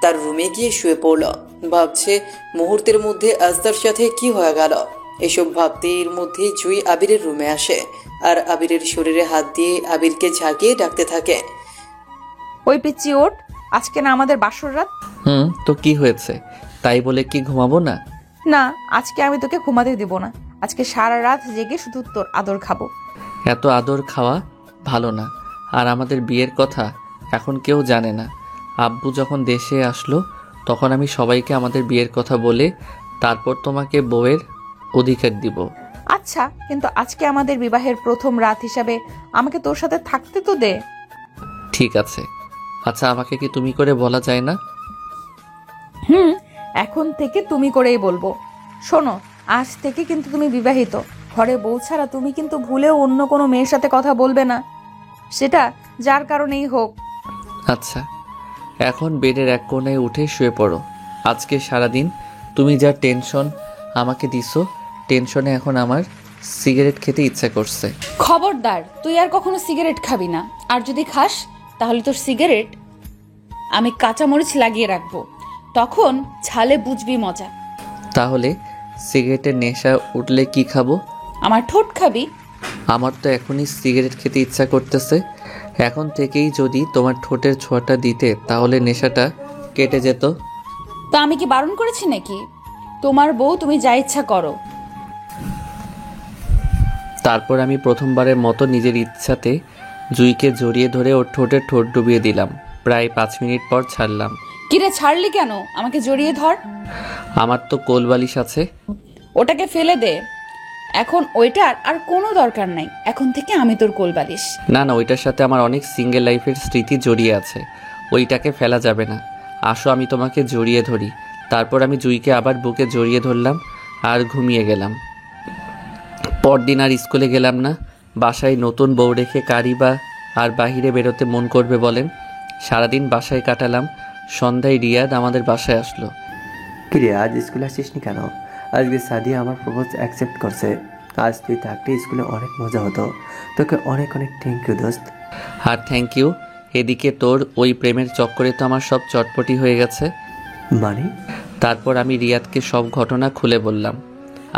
তার রুমে গিয়ে শুয়ে পড়ল। ভাবছে মুহূর্তের মধ্যে আজ তার সাথে কি হয়ে গেল। এসব ভাবতে এর মধ্যে জুই আবিরের রুমে আসে আর আবিরের শরীরে হাত দিয়ে আবিরকে ঝাঁকিয়ে ডাকতে থাকে। ওই পিচ্চি ওঠ, আজকে না আমাদের বাসর রাত? তো কি হয়েছে? তাই বলে কি ঘুমাবো না? না, আজকে আমি তোকে ঘুমাতে দিব না। আজকে সারা রাত জেগে শুধু তোর আদর খাবো। এত আদর খাওয়া ভালো না। আর আমাদের বিয়ের কথা এখন কেউ জানে না। আব্বু যখন দেশে আসলো, তখন আমি সবাইকে আমাদের বিয়ের কথা বলে তারপর তোমাকে বউয়ের অধিকার দিব। আচ্ছা, কিন্তু আজকে আমাদের বিবাহের প্রথম রাত হিসাবে আমাকে তোর সাথে থাকতে তো দে। ঠিক আছে। আচ্ছা, আমাকে কি তুমি করে বলা যায় না? এখন থেকে তুমি করেই বলবো। শোনো, আজ থেকে কিন্তু তুমি বিবাহিত। ঘরে বউ ছাড়া তুমি কিন্তু ভুলেও অন্য কোনো মেয়ের সাথে কথা বলবে না, সেটা যার কারণেই হোক। আচ্ছা, এখন বেডের এক কোণায় উঠে শুয়ে পড়ো। আজকে সারাদিন তুমি যা টেনশন আমাকে দিছো, টেনশনে এখন আমার সিগারেট খেতে ইচ্ছা করছে। খবরদার, তুই আর কখনো সিগারেট খাবি না। আর যদি খাস, তাহলে তোর সিগারেট আমি কাঁচামরিচ লাগিয়ে রাখবো, তখন ছালে বুঝবি মজা। তাহলে সিগারেটের নেশা উঠলে কি খাবো? আমার ঠোঁট খাবি? আমার তো এখনই সিগারেট খেতে ইচ্ছা করতেছে। এখন থেকেই যদি তোমার ঠোঁটের ছোঁয়াটা দিতে, তাহলে নেশাটা কেটে যেত। তো আমি কি বারণ করেছি নাকি? তোমার বউ, তুমি যা ইচ্ছা করো। তারপর আমি প্রথমবারের মতো নিজের ইচ্ছাতে জুইকে জড়িয়ে ধরে ওর ঠোঁটে ঠোঁট ডুবিয়ে দিলাম। প্রায় 5 মিনিট পর ছাড়লাম। কিরে, ছাড়লি কেন? আমাকে জড়িয়ে ধর। আমার তো কোলবালিশ আছে। ওটাকে ফেলে দে। এখন ওইটার আর কোনো দরকার নাই। এখন থেকে আমি তোর কোলবালিশ। না, ওইটার সাথে আমার অনেক সিঙ্গেল লাইফের স্মৃতি জড়িয়ে আছে। ওইটাকে ফেলা যাবে না। আসো, আমি তোমাকে জড়িয়ে ধরি। তারপর আমি জুইকে আবার বুকে জড়িয়ে ধরলাম আর ঘুমিয়ে গেলাম। পরদিন আর স্কুলে গেলাম না। বাসায় নতুন বউ রেখে কারি বা আর বাহিরে বেরোতে মন করবে বলেন? সারাদিন বাসায় কাটালাম, সন্ধ্যায় রিয়াদ আমাদের বাসায় আসলো। কিরে আজ স্কুলে আসিসনি কেন? আজকে সাদিয়া আমার প্রপোজ অ্যাকসেপ্ট করছে। আজ তুই থাকলে স্কুলে অনেক মজা হতো। তোকে অনেক অনেক থ্যাংক ইউ দোস্ত। আর থ্যাংক ইউ। এদিকে তোর ওই প্রেমের চক্করে তো আমার সব চটপটি হয়ে গেছে। মানে? তারপর আমি রিয়াদকে সব ঘটনা খুলে বললাম,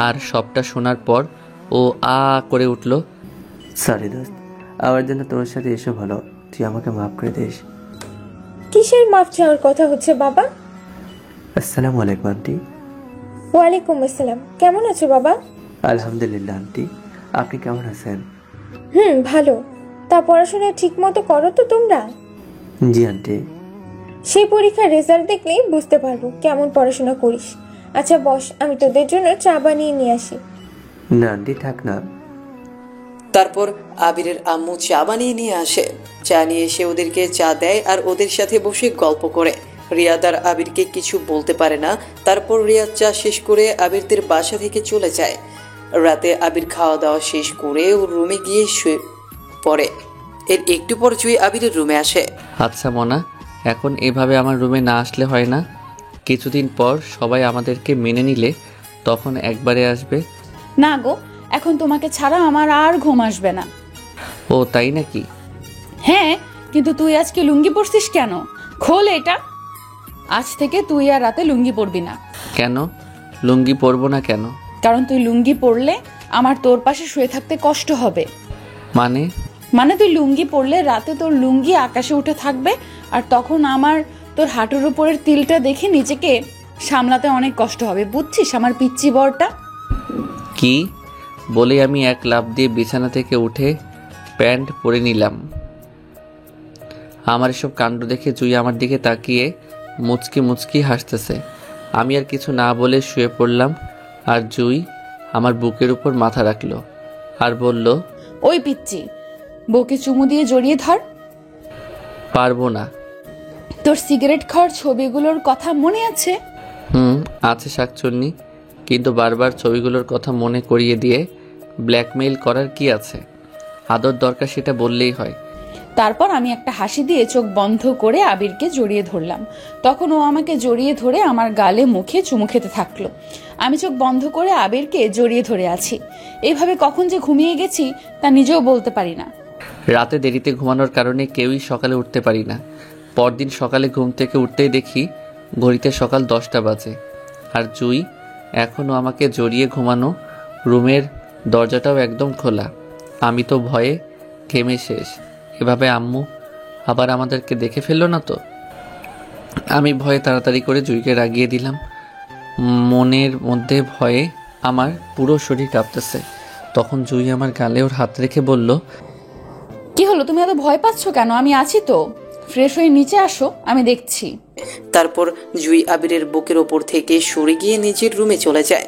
আর সবটা শোনার পর ও আ করে উঠল। সরি দোস্ত, আমার জন্য তোর সাথে এসব হলো, তুই আমাকে মাফ করে দিস। কিসের মাফ চাওয়ার কথা হচ্ছে বাবা? আসসালামু আলাইকুম আন্টি। ওয়ালাইকুম আসসালাম। কেমন আছো বাবা? আলহামদুলিল্লাহ আন্টি, আপনি কেমন আছেন? ভালো। তা পড়াশোনা ঠিক মতো করো তো তোমরা? জি আন্টি। সেই পরীক্ষার রেজাল্ট দেখলেই বুঝতে পারবো কেমন পড়াশোনা করিস। আচ্ছা বস, আমি তোদের জন্য চা বানিয়ে নিয়ে আসি। না আন্টি, থাক না। তারপর আবিরের আম্মু চা বানিয়ে নিয়ে আসে। চা নিয়ে এসে ওদেরকে চা দেয় আর ওদের সাথে বসে গল্প করে। রিয়াদ আর আবিরকে কিছু বলতে পারে না। তারপর রিয়াদ চা শেষ করে আবিরদের বাসা থেকে চলে যায়। রাতে আবির খাওয়া দাওয়া শেষ করে ওর রুমে গিয়ে শুয়ে পড়ে। এর একটু পর জুই আবিরের রুমে আসে। আচ্ছা মনা, এখন এভাবে আমার রুমে না আসলে হয় না? কিছুদিন পর সবাই আমাদেরকে মেনে নিলে তখন একবারে আসবে। না গো, এখন তোমাকে ছাড়া আমার আর ঘুম আসবে না। ও তাই নাকি? হ্যাঁ, কিন্তু তুই আজকে লুঙ্গি পরছিস কেন? খোল এটা। আজ থেকে তুই আর রাতে লুঙ্গি পরবি না। কেন লুঙ্গি পরবো না কেন? কারণ তুই লুঙ্গি পরলে আমার তোর পাশে শুয়ে থাকতে কষ্ট হবে। মানে তুই লুঙ্গি পরলে রাতে তোর লুঙ্গি আকাশে উঠে থাকবে, আর তখন আমার তোর হাঁটুর উপরের তিলটা দেখে নিজেকে সামলাতে অনেক কষ্ট হবে, বুঝছিস আমার পিচ্চি বরটা? কি বলে আমি এক লাফ দিয়ে বিছানা থেকে উঠে প্যান্ট পরে নিলাম। আমার এসব কাণ্ড দেখে জুই আমার দিকে তাকিয়ে মুচকি মুচকি হাসতেছে। আমি আর কিছু না বলে শুয়ে পড়লাম, আর জুই আমার বুকের উপর মাথা রাখলো আর বলল, ওই পিচ্চি, বউকে চুমু দিয়ে জড়িয়ে ধর। পারবো না। তোর সিগারেট খাওয়ার ছবিগুলোর কথা মনে আছে? আছে শাকচুন্নি, কিন্তু বারবার ছবিগুলোর কথা মনে করিয়ে দিয়ে ব্ল্যাকমেইল করার কি আছে? আদর দরকার সেটা বললেই হয়। তারপর আমি একটা হাসি দিয়ে চোখ বন্ধ করে আবিরকে জড়িয়ে ধরলাম। তখন ও আমাকে জড়িয়ে ধরে আমার গালে মুখে চুমু খেতে থাকলো। আমি চোখ বন্ধ করে আবিরকে জড়িয়ে ধরে আছি। এইভাবে কখন যে ঘুমিয়ে গেছি তা নিজেও বলতে পারি না। রাতে দেরিতে ঘুমানোর কারণে কেউই সকালে উঠতে পারি না। পরদিন সকালে ঘুম থেকে উঠতেই দেখি ঘড়িতে সকাল 10টা বাজে, আর জুই এখনও আমাকে জড়িয়ে ঘুমানো, রুমের দরজাটাও একদম খোলা। আমি তো ভয়ে ঘেমে শেষ। এভাবে আম্মু আবার আমাদেরকে দেখে ফেললো না তো? আমি ভয়ে তাড়াতাড়ি করে জুইকে রাগিয়ে দিলাম। মনের মধ্যে ভয়ে আমার পুরো শরীর কাঁপতেছে। তখন জুই আমার গালে ওর হাত রেখে বলল, কি হলো, তুমি এত ভয় পাচ্ছ কেন? আমি আছি তো, ফ্রেশ হয়ে নিচে আসো, আমি দেখছি। তারপর জুই আবিরের বুকের ওপর থেকে সরে গিয়ে নিজের রুমে চলে যায়।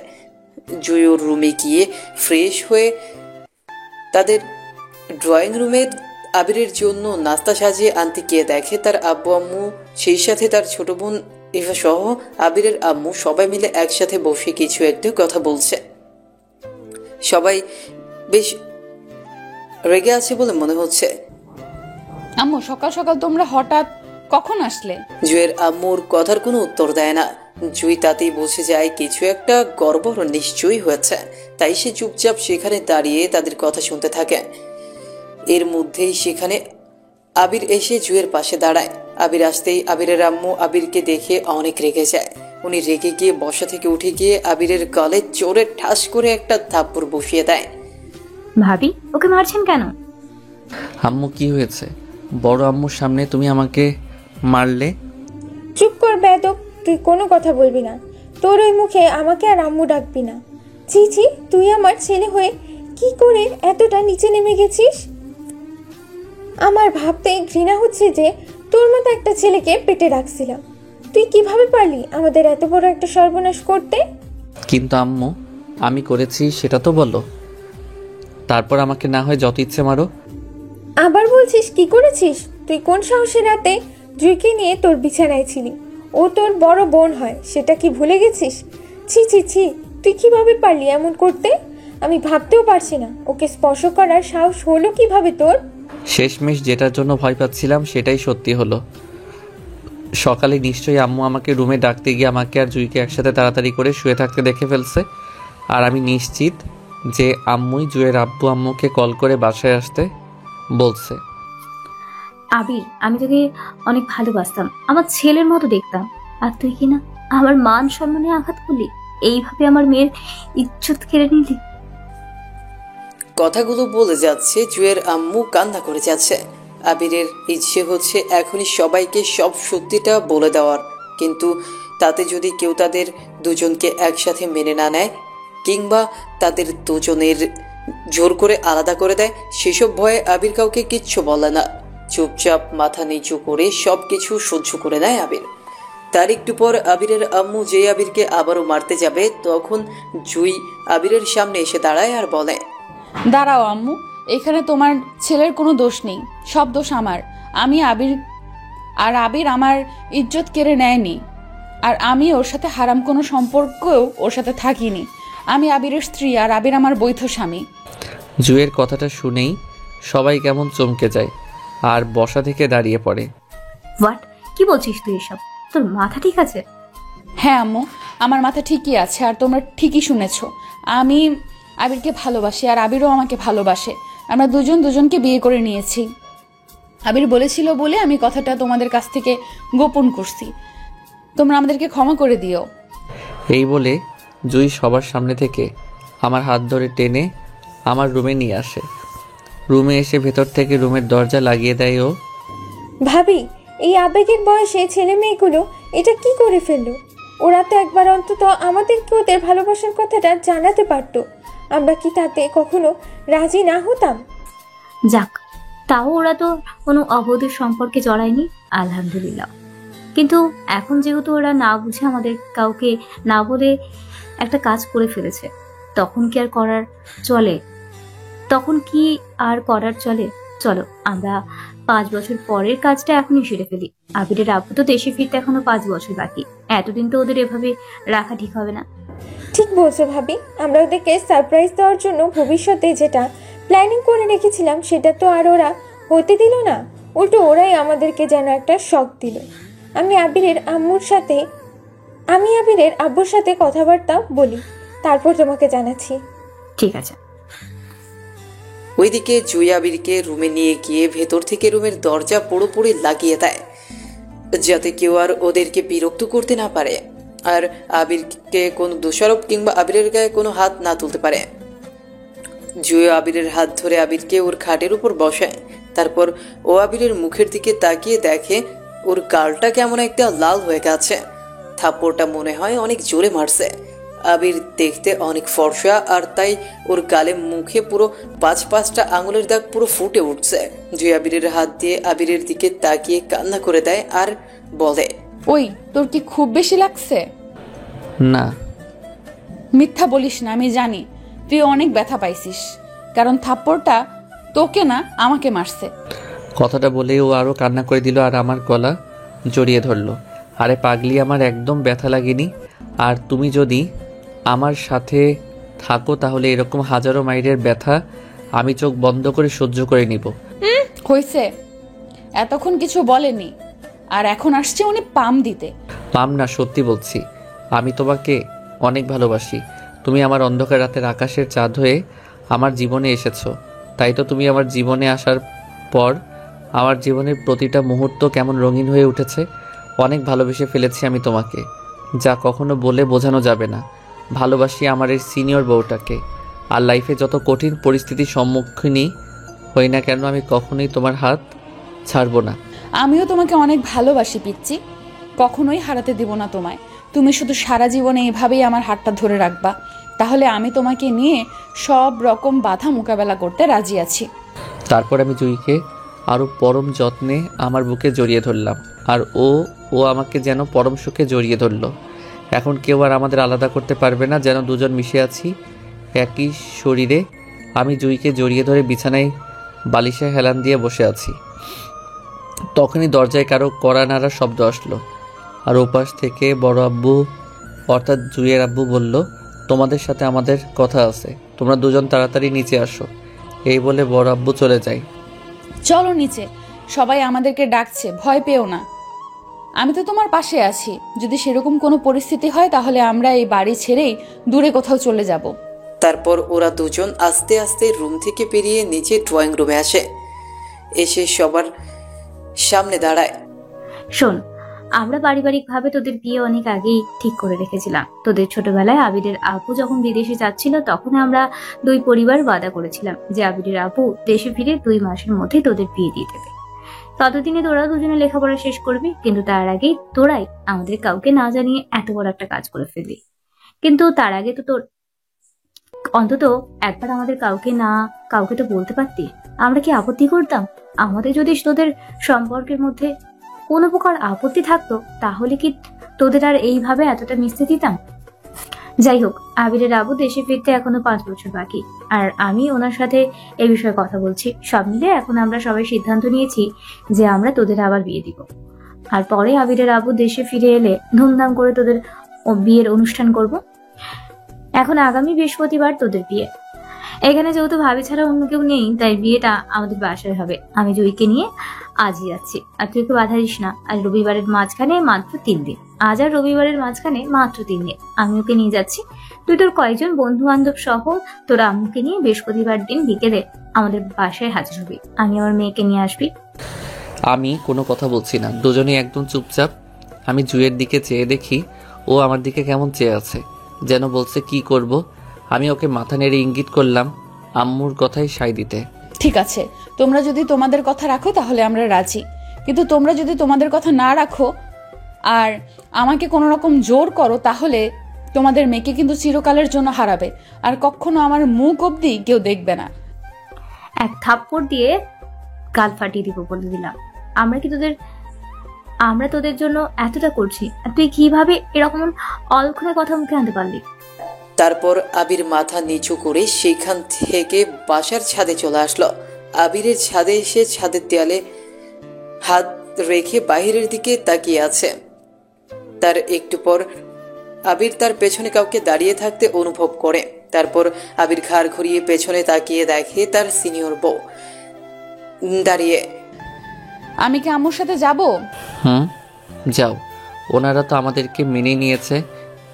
জুই ওর রুমে গিয়ে ফ্রেশ হয়ে তাদের ড্রয়িং রুমে আবিরের জন্য নাস্তা সাজিয়ে আনতে গিয়ে দেখে তার আব্বু আম্মু, সেই সাথে তার ছোট বোন ইভা সহ আবিরের আম্মু সবাই মিলে একসাথে বসে কিছু একটা কথা বলছে। সবাই বেশ রেগে আছে বলে মনে হচ্ছে। আম্মু, সকাল সকাল তোমরা হঠাৎ কখন আসলে? জুয়ের আম্মুর কথার কোনো উত্তর দেয় না। জুই তাতেই বুঝে যায় কিছু একটা গড়বড় নিশ্চয়ই হয়েছে, তাই সে চুপচাপ সেখানে দাঁড়িয়ে তাদের কথা শুনতে থাকে। এর মধ্যেই সেখানে আবির এসে জুয়ের পাশে দাঁড়ায়। আবির আসতেই আবিরের আম্মু আবিরকে দেখে অনেক রেগে যায়। উনি রেগে গিয়ে বসা থেকে উঠে গিয়ে আবিরের গালে জোরে ঠাস করে একটা থাপ্পড় বসিয়ে দেয়। ভাবি, ওকে মারছেন কেন? আম্মু কি হয়েছে? বড় আম্মুর সামনে তুমি আমাকে মারলে? চুপ কর বেয়াদব, তুই কোনো কথা বলবি না। তোর ওই মুখে আমাকে আর আম্মু ডাকবি না। ছি ছি, তুই আমার ছেলে হয়ে কি করে এতটা নিচে নেমে গেছিস? আমার ভাবতে ঘৃণা হচ্ছে যে তোর মতো একটা ছেলেকে পেটে রাখছিলাম। তুই কিভাবে পারলি আমাদের এত বড় একটা সর্বনাশ করতে? কিন্তু আম্মু, আমি করেছি সেটা তো বলো, তারপর আমাকে না হয় যত ইচ্ছে মারো। আবার বলছিস কি করেছিস? তুই কোন সাহসে রাতে জুইকে নিয়ে তোর বিছানায় ছিলি? ও তোর বড় বোন হয়, সেটা কি ভুলে গেছিস? ছি ছি ছি, তুই কিভাবে পারলি এমন করতে? আমি ভাবতেও পারছি না ওকে স্পর্শ করার সাহস হলো কিভাবে তোর? শেষমেশ যেটার জন্য ভয় পাচ্ছিলাম সেটাই সত্যি হলো। সকালে নিশ্চয়ই আম্মু আমাকে রুমে ডাকতে গিয়ে আমাকে আর জুইকে একসাথে তাড়াতাড়ি করে শুয়ে থাকতে দেখে ফেলছে। আর আমি নিশ্চিত যে আম্মুই জুয়ের আব্বু আম্মুকে কল করে বাসায় আসতে বলছে। আবির, আমি তোকে অনেক ভালোবাসতাম, আমার ছেলের মতো দেখতাম, আর তুই কি না আমার মান সম্মানে আঘাত করলি, এইভাবে আমার মেয়ের ইজ্জত কেড়ে নিলি। কথাগুলো বলে যাচ্ছে জুয়ের আম্মু কান্না করে যাচ্ছে। আবিরের ইচ্ছে হচ্ছে এখনই সবাইকে সব সত্যিটা বলে দেওয়ার, কিন্তু তাতে যদি কেউ তাদের দুজনকে একসাথে মেনে না নেয় কিংবা তাদের দুজনের জোর করে আলাদা করে দেয়, সেসব ভয়ে আবির কাউকে কিচ্ছু বলে না। চুপচাপ মাথা নিচু করে সব কিছু সহ্য করে নেয় আবির। তার একটু পর আবিরের আম্মু যে আবিরকে আবারও মারতে যাবে, তখন জুই আবিরের সামনে এসে দাঁড়ায় আর বলে, দাঁড়াও আম্মু, এখানে তোমার ছেলের কোনো দোষ নেই, সব দোষ আমার। আবির আমার ইজ্জত কেড়ে নেয়নি, আর আমি ওর সাথে হারাম কোনো সম্পর্কও ওর সাথে থাকিনি। আমি আবিরের স্ত্রী, আর আবির আমার বৈধ স্বামী। জুয়ের কথাটা শুনেই সবাই কেমন চমকে যায় আর বসা থেকে দাঁড়িয়ে পড়ে। হোয়াট, কি বলছিস তুই এসব? তোর মাথা ঠিক আছে? হ্যাঁ আম্মু, আমার মাথা ঠিকই আছে, আর তোমরা ঠিকই শুনেছ। আমি আবিরকে ভালোবাসি, আর আবিরও আমাকে ভালোবাসে। আমরা দুজনকে বিয়ে করে নিয়েছি। আবির বলেছিল বলে আমি কথাটা তোমাদের কাছ থেকে গোপন করছি। তোমরা আমাদেরকে ক্ষমা করে দিও। এই বলে জুই সবার সামনে থেকে আমার হাত ধরে টেনে আমার রুমে নিয়ে আসে। রুমে এসে ভেতর থেকে রুমের দরজা লাগিয়ে দেয় ও। ভাবি, এই আবেগের বয়সে ছেলে মেয়েগুলো এটা কি করে ফেললো? ওরা তো একবার অন্তত আমাদেরকে ওদের ভালোবাসার কথাটা জানাতে পারতো, আমরা কি তাতে কখনো রাজি না হতাম? যাক, তাও ওরা তো কোনো অবৈধ সম্পর্কে জড়ায়নি, আলহামদুলিল্লাহ। কিন্তু এখন যেহেতু ওরা না বুঝে আমাদের কাউকে না বলে একটা কাজ করে ফেলেছে, তখন কি আর করার চলে? চলো আমরা 5 বছর পরের কাজটা এখনই সেরে ফেলি। আবিরের আব্বু তো দেশে ফিরতে এখনো 5 বছর বাকি, এতদিন তো ওদের এভাবে রাখা ঠিক হবে না। ঠিক বলছো ভাবি, আমরা ওদেরকে সারপ্রাইজ দেওয়ার জন্য ভবিষ্যতে যেটা প্ল্যানিং করে রেখেছিলাম সেটা তো আর ওরা হতে দিল না, উল্টো ওরাই আমাদেরকে যেন একটা শক দিল। আমি আবিরের আব্বুর সাথে কথাবার্তা বলি, তারপর তোমাকে জানাচ্ছি। ঠিক আছে। ওইদিকে জুই আবিরকে রুমে নিয়ে গিয়ে ভেতর থেকে রুমের দরজা পুরোপুরি লাগিয়ে দেয়, যাতে কেউ আর ওদেরকে বিরক্ত করতে না পারে, আর আবিরকে কোনো দোষারোপ কিংবা আবিরের গায়ে কোনো হাত না তুলতে পারে। জুই আবিরের হাত ধরে আবিরকে ওর খাটের উপর বসায়। তারপর ও আবিরের মুখের দিকে তাকিয়ে দেখে ওর গালটা কেমন একটা লাল হয়ে গেছে। থাপ্পড়টা মনে হয় অনেক জোরে মারছে। আবির দেখতে অনেক ফর্সা, আর তাই ওর গালে মুখে পুরো 5-5টা আঙুলের দাগ পুরো ফুটে উঠছে। জুই আবিরের হাত দিয়ে আবিরের দিকে তাকিয়ে কান্না করে দেয় আর বলে, ওই, তোর কি খুব বেশি লাগছে? না। মিথ্যা বলিস না, আমি জানি তুই অনেক ব্যথা পাইছিস, কারণ থাপ্পড়টা তোকে না আমাকে মারছে। কথাটা বলে ও আরও কান্না করে দিল আর আমার গলা জড়িয়ে ধরলো। আরে পাগলি, আমার একদম ব্যথা লাগেনি, আর তুমি যদি আমার সাথে থাকো তাহলে এরকম হাজারো মাইলের ব্যথা আমি চোখ বন্ধ করে সহ্য করে নিব। হয়েছে, এতক্ষণ কিছু বলেনি, আর এখন আসছে উনি পাম দিতে। পাম না, সত্যি বলছি, আমি তোমাকে অনেক ভালোবাসি। তুমি আমার অন্ধকার রাতের আকাশের চাঁদ হয়ে আমার জীবনে এসেছো, তাই তো তুমি আমার জীবনে আসার পর আমার জীবনের প্রতিটা মুহূর্ত কেমন রঙিন হয়ে উঠেছে। অনেক ভালোবেসে ফেলেছি আমি তোমাকে, যা কখনো বলে বোঝানো যাবে না। ভালোবাসি আমার এই সিনিয়র বউটাকে, আর লাইফে যত কঠিন পরিস্থিতির সম্মুখীনই হই না কেন আমি কখনোই তোমার হাত ছাড়বো না। আমিও তোমাকে অনেক ভালোবাসি পিচ্চি, কখনোই হারাতে দিব না তোমায়। তুমি শুধু সারা জীবনে এভাবেই আমার হাতটা ধরে রাখবা, তাহলে আমি তোমাকে নিয়ে সব রকম বাধা মোকাবেলা করতে রাজি আছি। তারপর আমি জুইকে আরও পরম যত্নে আমার বুকে জড়িয়ে ধরলাম, আর ও আমাকে যেন পরম সুখে জড়িয়ে ধরলো। এখন কেউ আর আমাদের আলাদা করতে পারবে না, যেন দুজন মিশে আছি একই শরীরে। আমি জুইকে জড়িয়ে ধরে বিছানায় বালিশে হেলান দিয়ে বসে আছি। তখনই দরজায় কারো কড়া নাড়ার শব্দ আসলো, আর ওপাশ থেকে বড় আব্বু অর্থাৎ জুইয়ের আব্বু বলল, তোমাদের সাথে আমাদের কথা আছে, তোমরা দুজন তাড়াতাড়ি নিচে আসো। এই বলে বড় আব্বু চলে যায়। চলো নিচে, সবাই আমাদেরকে ডাকছে, ভয় পেও না। আমি তো তোমার পাশে আছি। যদি সেরকম কোনো পরিস্থিতি হয় তাহলে আমরা এই বাড়ি ছেড়েই দূরে কোথাও চলে যাব। তারপর ওরা দুজন আস্তে আস্তে রুম থেকে বেরিয়ে নিচে ড্রয়িং রুমে আসে, এসে সবার সামনে দাঁড়ায়। শোন, আমরা পারিবারিকভাবে তোদের বিয়ে অনেক আগেই ঠিক করে রেখেছিলাম। তোদের ছোটবেলায় আবিরের আপু যখন বিদেশে যাচ্ছিল তখন আমরা দুই পরিবার ওয়াদা করেছিলাম যে আবিরের আপু দেশে ফিরে 2 মাসের মধ্যে তোদের বিয়ে দিয়ে দেবে। ততদিনে তোরা দুজনে লেখাপড়া শেষ করবি, কিন্তু তার আগেই তোরাই আমাদের কাউকে না জানিয়ে এত বড় একটা কাজ করে ফেললি। কিন্তু তার আগে তো তোর অন্তত একবার আমাদের কাউকে তো বলতে পারতি। আমরা কি আপত্তি করতাম? আমাদের যদি তোদের সম্পর্কের মধ্যে কোনো প্রকার আপত্তি থাকতো তাহলে কি তোদের আর এইভাবে এতটা মিশতে দিতাম? যাই হোক, আবিরের আবু দেশে ফিরতে এখনো 5 বছর বাকি, আর আমি ওনার সাথে এ বিষয়ে কথা বলছি। সব মিলে এখন আমরা সবাই সিদ্ধান্ত নিয়েছি যে আমরা তোদের আবার বিয়ে দিব, আর পরে আবিরের আবু দেশে ফিরে এলে ধুমধাম করে তোদের বিয়ের অনুষ্ঠান করব। এখন আগামী বৃহস্পতিবার তোদের বিয়ে। এখানে যেহেতু ভাবি ছাড়া অন্য কেউ নেই, তাই বিয়েটা আমাদের বাসায় হবে। আমি জুইকে নিয়ে আজই যাচ্ছি, আর তুই একটু বাধা দিস না। আজ রবিবারের মাঝখানে মাত্র 3 দিন। আজ আর রবিবারের মাঝখানে মাত্র 3 দিন আমি ওকে নিয়ে যাচ্ছি। তুই তোর কয়েকজন বন্ধু বান্ধব সহ তোর আম্মুকে নিয়ে বৃহস্পতিবার দিন বিকেলে আমাদের বাসায় হাজির হবি। আমি আমার মেয়েকে নিয়ে আসবি। আমি কোনো কথা বলছি না, দুজনেই একদম চুপচাপ। আমি জুয়ের দিকে চেয়ে দেখি ও আমার দিকে কেমন চেয়ে আছে, যেন বলছে কি করব। আমি ওকে মাথা নেড়ে ইঙ্গিত করলাম আম্মুর কথাই সায় দিতে। ঠিক আছে, তোমরা যদি তোমাদের কথা রাখো তাহলে আমরা রাজি, কিন্তু তোমরা যদি তোমাদের কথা না রাখো আর আমাকে কোনো রকম জোর করো তাহলে তোমাদের মেয়েকে কিন্তু চিরকালের জন্য হারাবে, আর কখনো আমার মুখ অবধি কেউ দেখবে না। এক থাপ্পড় দিয়ে গাল ফাটিয়ে দিব বলে দিলাম। আমরা তোদের জন্য এতটা করছি, আর তুই কিভাবে এরকম অলক্ষণে কথা মুখে আনতে পারলি? তারপর আবির মাথা নিচু করে সেখান থেকে বাসার ছাদে চলে আসলো। আবিরের ছাদে এসে ছাদের দেয়ালে হাত রেখে বাহিরের দিকে তাকিয়ে আছে। তার একটু পর আবির তার পেছনে কাউকে দাঁড়িয়ে থাকতে অনুভব করে। তারপর আবির ঘাড় ঘুরিয়ে পেছনে তাকিয়ে দেখে তার সিনিয়র বউ দাঁড়িয়ে। আমি কি আম্মুর সাথে যাব? যাও, ওনারা তো আমাদেরকে মেনে নিয়েছে,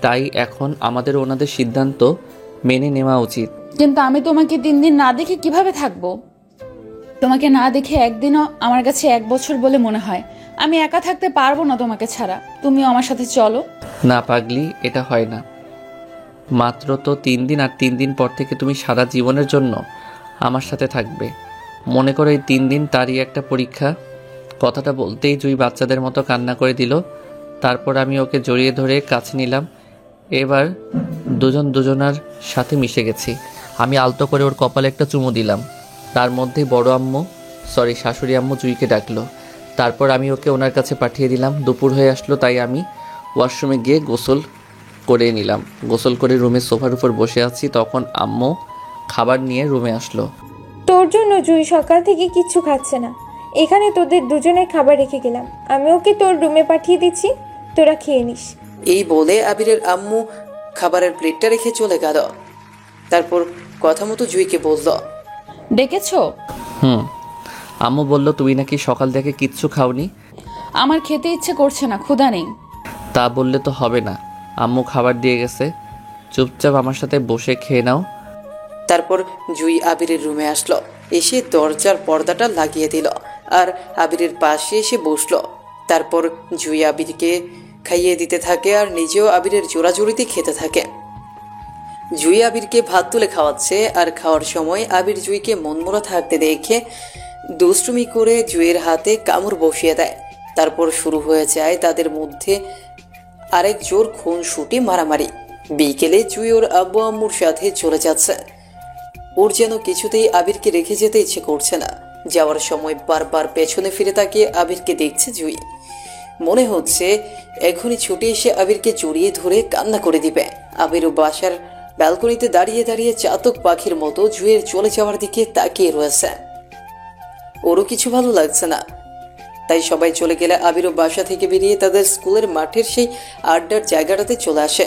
তাই এখন আমাদের ওনাদের সিদ্ধান্ত মেনে নেওয়া উচিত। কিন্তু আমি তোমাকে 3 দিন না দেখে কিভাবে থাকবো? তোমাকে না দেখে একদিনও আমার কাছে 1 বছর বলে মনে হয়। আমি একা থাকতে পারবো না তোমাকে ছাড়া, তুমিও আমার সাথে চলো। না পাগলি, এটা হয় না। মাত্র তো 3 দিন, আর 3 দিন পর থেকে তুমি সারা জীবনের জন্য আমার সাথে থাকবে। মনে করো এই 3 দিন তারই একটা পরীক্ষা। কথাটা বলতেই জুই বাচ্চাদের মতো কান্না করে দিল। তারপর আমি ওকে জড়িয়ে ধরে কাছে নিলাম। এবার দুজন দুজনার সাথে মিশে গেছি। আমি আলতো করে ওর কপালে একটা চুমু দিলাম। তার মধ্যেই বড় আম্মু, শাশুড়ি আম্মু জুইকে ডাকলো। তারপর আমি ওকে ওনার কাছে পাঠিয়ে দিলাম। দুপুর হয়ে আসলো, তাই আমি ওয়াশরুমে গিয়ে গোসল করে নিলাম। গোসল করে রুমের সোফার উপর বসে আছি, তখন আম্মু খাবার নিয়ে রুমে আসলো। তোর জন্য জুই সকাল থেকে কিচ্ছু খাচ্ছে না। এখানে তোদের দুজনের খাবার রেখে গেলাম, আমি ওকে তোর রুমে পাঠিয়ে দিচ্ছি, তোরা খেয়ে নিস। এই বলে আবিরের আম্মু খাবারের প্লেটটা রেখে চলে গেল। তারপর কথা মতো জুইকে বলল, ডেকেছো? আম্মু বলল তুমি নাকি সকাল থেকে কিচ্ছু খাওনি। আমার খেতে ইচ্ছে করছে না, ক্ষুধা নেই। তা বললে তো হবে না, আম্মু খাবার দিয়ে গেছে, চুপচাপ আমার সাথে বসে খেয়ে নাও। তারপর জুই আবিরের রুমে আসলো, এসে দরজার পর্দাটা লাগিয়ে দিল আর আবিরের পাশে এসে বসলো। তারপর জুই আবিরকে খাইয়ে দিতে থাকে আর নিজেও আবিরের জোড়াজুড়িতে খেতে থাকে। জুই আবিরকে ভাত তুলে খাওয়াচ্ছে, আর খাওয়ার সময় আবির জুইকে মনমরা থাকতে দেখে দুষ্টুমি করে জুইয়ের হাতে কামড় বসিয়ে দেয়। তারপর শুরু হয়ে যায় তাদের মধ্যে আরেক জোর খুনসুটি মারামারি। বিকেলে জুই ওর আব্বু আম্মুর সাথে চলে যাচ্ছে। ওর যেন কিছুতেই আবিরকে রেখে যেতে ইচ্ছে করছে না। যাওয়ার সময় বারবার পেছনে ফিরে তাকিয়ে আবিরকে দেখছে জুই। মনে হচ্ছে এখনই ছুটে এসে আবিরকে জড়িয়ে ধরে কান্না করে দিবে। আবিরও বাসার ব্যালকনিতে দাঁড়িয়ে দাঁড়িয়ে চাতক পাখির মতো জুইয়ের চলে যাওয়ার দিকে তাকিয়ে রয়েছে। ওরও কিছু ভালো লাগছে না। তাই সবাই চলে গেলে আবিরও বাসা থেকে বেরিয়ে তাদের স্কুলের মাঠের সেই আড্ডার জায়গাটাতে চলে আসে।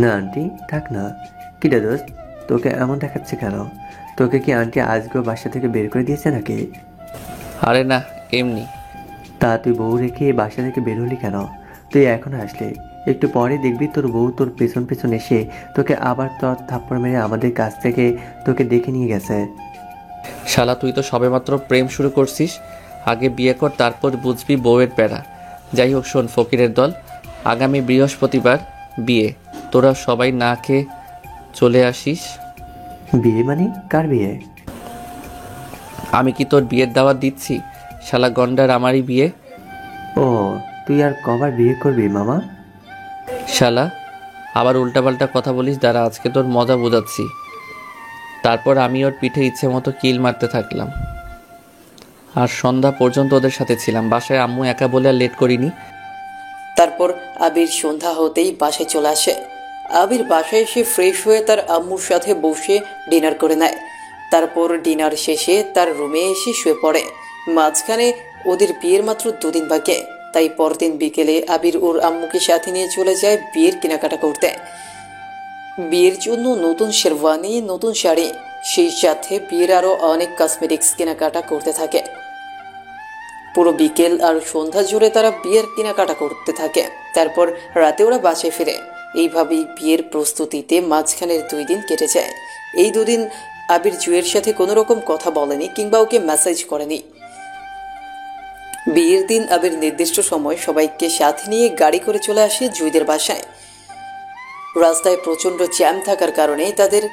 না আন্টি, থাক না। কিরে দোস্ত, তোকে এমন দেখাচ্ছে কেন? তোকে কি আন্টি আজকেও বাসা থেকে বের করে দিয়েছে নাকি? আরে না, এমনি। তা তুই বউ রেখে বাসা থেকে বের হলি কেন? তুই এখন আসলে একটু পরে দেখবি তোর বউ তোর পেছন পেছন এসে তোকে আবার তোর থাপ্পড় মেরে আমাদের কাছ থেকে তোকে দেখে নিয়ে গেছে। শালা, তুই তো সবেমাত্র প্রেম শুরু করছিস। আগে বিয়ে কর, তারপর বুঝবি বউয়ের প্যারা। যাই হোক শোন ফকিরের দল, আগামী বৃহস্পতিবার বিয়ে। তোরা সবাই না খেয়ে চলে আসিস। বিয়ে মানে কার বিয়ে? আমি কি তোর বিয়ের দাওয়াত দিচ্ছি? শালা গন্ডার, আমারই বিয়ে। ও, তুই আর কবার বিয়ে করবি মামা? শালা, আবার উল্টাপাল্টা কথা বলিস, দাঁড়া আজকে তোর মজা বোঝাচ্ছি। তারপর আমি ওর পিঠে ইচ্ছে মতো কিল মারতে থাকলাম। আর সন্ধ্যা পর্যন্ত ওদের সাথে ছিলাম। বাসায় আম্মু একা বলে আর লেট করিনি। তারপর আবির সন্ধ্যা হতেই বাসায় চলে আসে। আবির বাসায় এসে ফ্রেশ হয়ে তার আম্মুর সাথে বসে ডিনার করে নেয়। তারপর ডিনার শেষে তার রুমে এসে শুয়ে পড়ে। মাঝখানে ওদের বিয়ের মাত্র 2 দিন বাকি, তাই পরদিন বিকেলে আবির ওর আম্মুকে সাথে নিয়ে চলে যায় বিয়ের কেনাকাটা করতে। বিয়ের জন্য নতুন শেরওয়ানি, নতুন শাড়ি, সেই সাথে বিয়ের আরও অনেক কসমেটিক্স কেনাকাটা করতে থাকে। পুরো বিকেল আর সন্ধ্যা জুড়ে তারা বিয়ের কেনাকাটা করতে থাকে। তারপর রাতে ওরা বাসায় ফিরে। এইভাবেই বিয়ের প্রস্তুতিতে মাঝখানের 2 দিন কেটে যায়। এই 2 দিন আবির জুয়ের সাথে কোনো রকম কথা বলেনি কিংবা ওকে মেসেজ করেনি। বিয়ের দিন আবির নির্দিষ্ট সময় সবাইকে সাথে নিয়ে গাড়ি করে চলে আসে জুইদের বাসায়। রাস্তায় প্রচণ্ড জ্যাম থাকার কারণে তাদের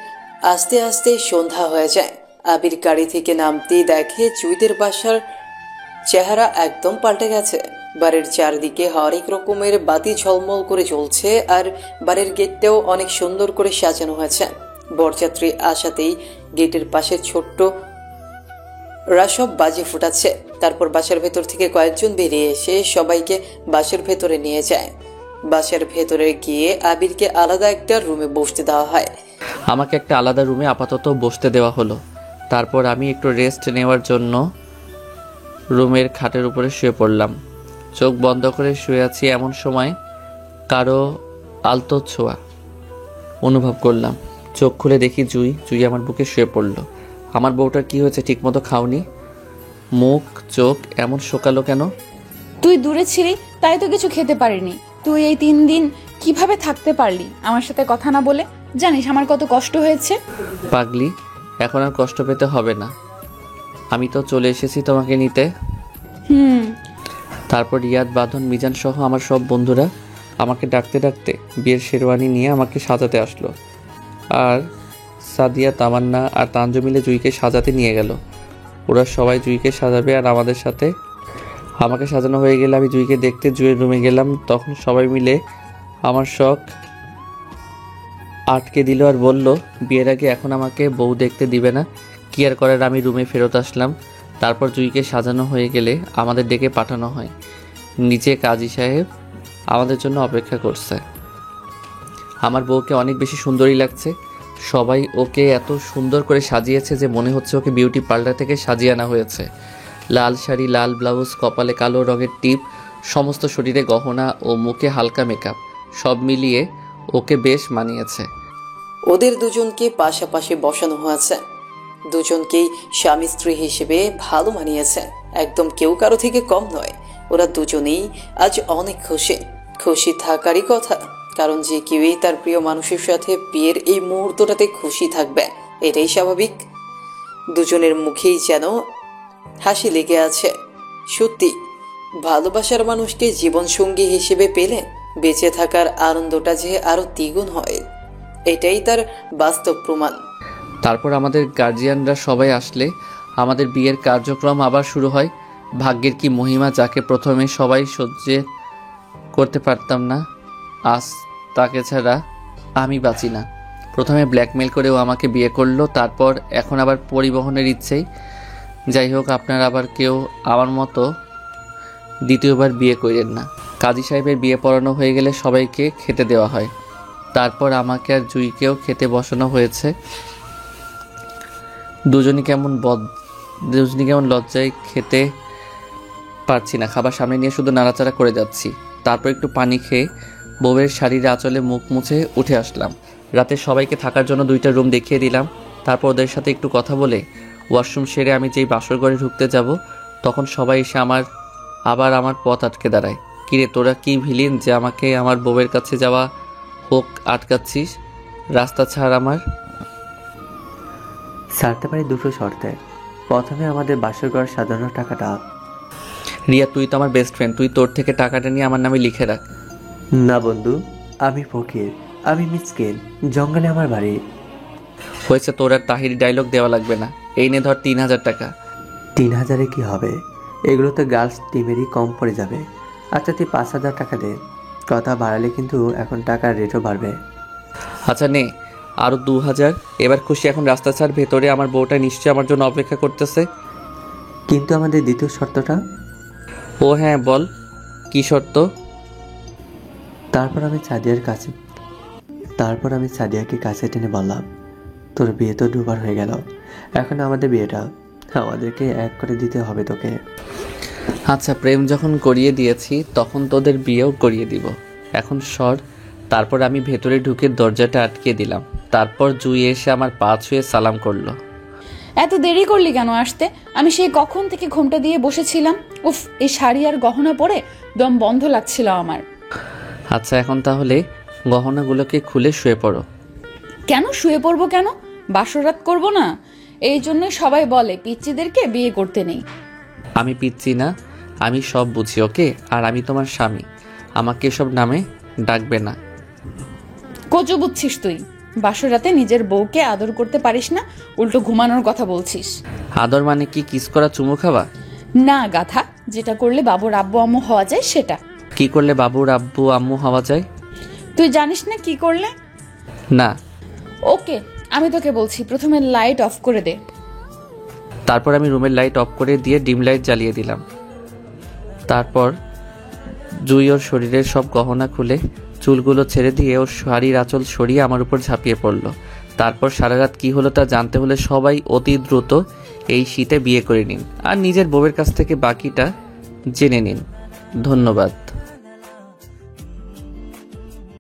আস্তে আস্তে সন্ধ্যা হয়ে যায়। আবির গাড়ি থেকে নামতেই দেখে জুইদের বাসার চেহারা একদম পাল্টে গেছে। বাড়ির চারদিকে হরেক রকমের বাতি ঝলমল করে জ্বলছে, আর বাড়ির গেটটাও অনেক সুন্দর করে সাজানো হয়েছে। বরযাত্রী আসাতেই গেটের পাশে ছোট্ট সব বাজি ফুটাচ্ছে। তারপর বাসার ভেতর থেকে কয়েকজন বেরিয়ে এসে সবাইকে বাসার ভেতরে নিয়ে যায়। বাসার ভেতরে গিয়ে আবিরকে আলাদা একটা রুমে বসতে দেওয়া হয়। আমাকে একটা আলাদা রুমে আপাতত বসতে দেওয়া হলো। তারপর আমি একটু রেস্ট নেওয়ার জন্য রুমের খাটের উপরে শুয়ে পড়লাম। চোখ বন্ধ করে শুয়ে আছি, এমন সময় কারো আলতো ছোঁয়া অনুভব করলাম। চোখ খুলে দেখি জুই আমার বুকে শুয়ে পড়লো। আমার বউটার কি হয়েছে? ঠিকমতো খাওনি? মুখ চোখ এমন শোকালো কেন? তুই দূরে ছিলি তাই তো কিছু খেতে পারিনি। তুই এই 3 দিন কিভাবে থাকতে পারলি আমার সাথে কথা না বলে? জানিস আমার কত কষ্ট হয়েছে? পাগলি, এখন আর কষ্ট পেতে হবে না। আমি তো চলে এসেছি তোমাকে নিতে। তারপর রিয়াদ, বাঁধন, মিজান সহ আমার সব বন্ধুরা আমাকে ডাকতে ডাকতে বিয়ের শেরওয়ানি নিয়ে আমাকে সাজাতে আসলো। আর সাদিয়া, তামান্না আর তানজু মিলে জুইকে সাজাতে নিয়ে গেল। ওরা সবাই জুইকে সাজাবে আর আমাদের সাথে আমাকে সাজানো হয়ে গেলে আমি জুইকে দেখতে জুয়ের রুমে গেলাম। তখন সবাই মিলে আমার শখ আটকে দিল আর বলল বিয়ের আগে এখন আমাকে বউ দেখতে দিবে না। কি আর করার, আমি রুমে ফেরত আসলাম। তারপর জুইকে সাজানো হয়ে গেলে আমাদের ডেকে পাঠানো হয়। নিচে কাজী সাহেব আমাদের জন্য অপেক্ষা করছে। আমার বউকে অনেক বেশি সুন্দরী লাগছে। সবাই ওকে এত সুন্দর করে সাজিয়েছে যে মনে হচ্ছে ওকে বিউটি পার্লার থেকে সাজিয়ে আনা হয়েছে। লাল শাড়ি, লাল ব্লাউজ, কপালে কালো রঙের টিপ, সমস্ত শরীরে গহনা ও মুখে হালকা মেকআপ, সব মিলিয়ে ওকে বেশ মানিয়েছে। ওদের দুজনকে পাশাপাশি বসানো হয়েছে। দুজনকেই স্বামী স্ত্রী হিসেবে ভালো মানিয়েছে, একদম কেউ কারো থেকে কম নয়। ওরা দুজনেই আজ অনেক খুশি থাকারই কথা, কারণ যে কেউই তার প্রিয় মানুষের সাথে বিয়ের এই মুহূর্তটাতে খুশি থাকবে, এটাই স্বাভাবিক। দুজনের মুখেই যেন হাসি লেগে আছে। সত্যি, ভালোবাসার মানুষকে জীবনসঙ্গী হিসেবে পেলে বেঁচে থাকার আনন্দটা যে আরো দ্বিগুণ হয়, এটাই তার বাস্তব প্রমাণ। তারপর আমাদের গার্জিয়ানরা সবাই আসলে আমাদের বিয়ের কার্যক্রম আবার শুরু হয়। ভাগ্যের কি মহিমা, যাকে প্রথমে সবাই সহ্য করতে পারতাম না, আজ তাকে ছাড়া আমি বাঁচি না। প্রথমে ব্ল্যাকমেল করেও আমাকে বিয়ে করলো, তারপর এখন আবার পরিবহনের ইচ্ছেই। যাই হোক, আপনারা আবার কেউ আমার মতো দ্বিতীয়বার বিয়ে করেন না। কাজী সাহেবের বিয়ে পড়ানো হয়ে গেলে সবাইকে খেতে দেওয়া হয়। তারপর আমাকে আর জুইকেও খেতে বসানো হয়েছে। দুজনই কেমন লজ্জায় খেতে পারছি না। খাবার সামনে নিয়ে শুধু নাড়াচাড়া করে যাচ্ছি। তারপর একটু পানি খেয়ে বউয়ের শাড়ির আঁচলে মুখ মুছে উঠে আসলাম। রাতে সবাইকে থাকার জন্য 2টা রুম দেখিয়ে দিলাম। তারপর ওদের সাথে একটু কথা বলে ওয়াশরুম সেরে আমি যেই বাসর ঘরে ঢুকতে যাব, তখন সবাই এসে আবার আমার পথ আটকে দাঁড়ায়। কিরে তোরা কি ভিলেন যে আমাকে আমার বউয়ের কাছে যাওয়া হোক আটকাচ্ছিস? রাস্তা ছাড় আমার। ছাড়তে পারি 2টো শর্তে। প্রথমে আমাদের বাসর ঘর সাজানোর টাকাটা। রিয়া তুই তো আমার বেস্ট ফ্রেন্ড, তুই তোর থেকে টাকাটা নিয়ে আমার নামে লিখে রাখ। না বন্ধু, আমি ফকির, আমি মিসকিন, জঙ্গলে আমার বাড়ি। হয়েছে, তোর আর তাহিরি ডায়লগ দেওয়া লাগবে না। এই নে ধর 3000 টাকা। 3000-এ কি হবে? এগুলো তো গার্লস টিমেরই কম পড়ে যাবে। আচ্ছা তুই 5000 টাকা দে। কথা বাড়ালে কিন্তু এখন টাকার রেটও বাড়বে। আচ্ছা নে আরও 2000। এবার খুশি? এখন রাস্তা ছাড়, ভেতরে আমার বউটা নিশ্চয়ই আমার জন্য অপেক্ষা করতেছে। কিন্তু আমাদের দ্বিতীয় শর্তটা? ও হ্যাঁ বল, কি শর্ত? তারপর আমি সাদিয়াকে কাছে টেনে বললাম, তোর বিয়ে তো 2বার হয়ে গেল, এখন আমাদের বিয়েটা আমাদেরকে এক করে দিতে হবে তোকে। আচ্ছা প্রেম যখন করিয়ে দিয়েছি তখন তোদের বিয়েও করিয়ে দিব। এখন সর। তারপর আমি ভেতরে ঢুকে দরজাটা আটকে দিলাম। তারপর জুই এসে আমার পা ছুঁয়ে সালাম করলো। এত দেরি করলি কেন আসতে? আমি সেই কখন থেকে ঘোমটা দিয়ে বসেছিলাম। উফ, এই শাড়ি আর গহনা পরে দম বন্ধ লাগছিল আমার। আচ্ছা এখন তাহলে গহনাগুলোকে খুলে শুয়ে পড়ো। কেন শুয়ে পড়বো কেন? বাসর রাত করবো না? এই জন্য সবাই বলে পিচ্চিদেরকে বিয়ে করতে নেই। আমি পিচ্ছি না, আমি সব বুঝি ওকে। আর আমি তোমার স্বামী, আমাকে এসব নামে ডাকবে না। কচু বুঝছিস তুই? বাসর রাতে নিজের বউকে আদর করতে পারিস না, উল্টো ঘুমানোর কথা বলছিস। আদর মানে কি কিস করা, চুমু খাওয়া? না গাধা, যেটা করলে বাবুর আব্বু আম্মু হওয়া যায় সেটা। কি করলে বাবুর আব্বু আম্মু হওয়া যায়? তুই জানিস না কি করলে? না। ওকে, আমি তোকে বলছি, প্রথমে লাইট অফ করে দে। তারপর আমি রুমের লাইট অফ করে দিয়ে ডিম লাইট জ্বালিয়ে দিলাম। তারপর জুই ওর শরীরের সব গহনা খুলে চুলগুলো ছেড়ে দিয়ে ওর শাড়ির আঁচল সরিয়ে আমার উপর ঝাঁপিয়ে পড়ল। তারপর সারা রাত কী হলো তা জানতে হলে সবাই অতি দ্রুত এই শীতে বিয়ে করে নিন আর নিজের বউয়ের কাছ থেকে বাকিটা জেনে নিন। ধন্যবাদ।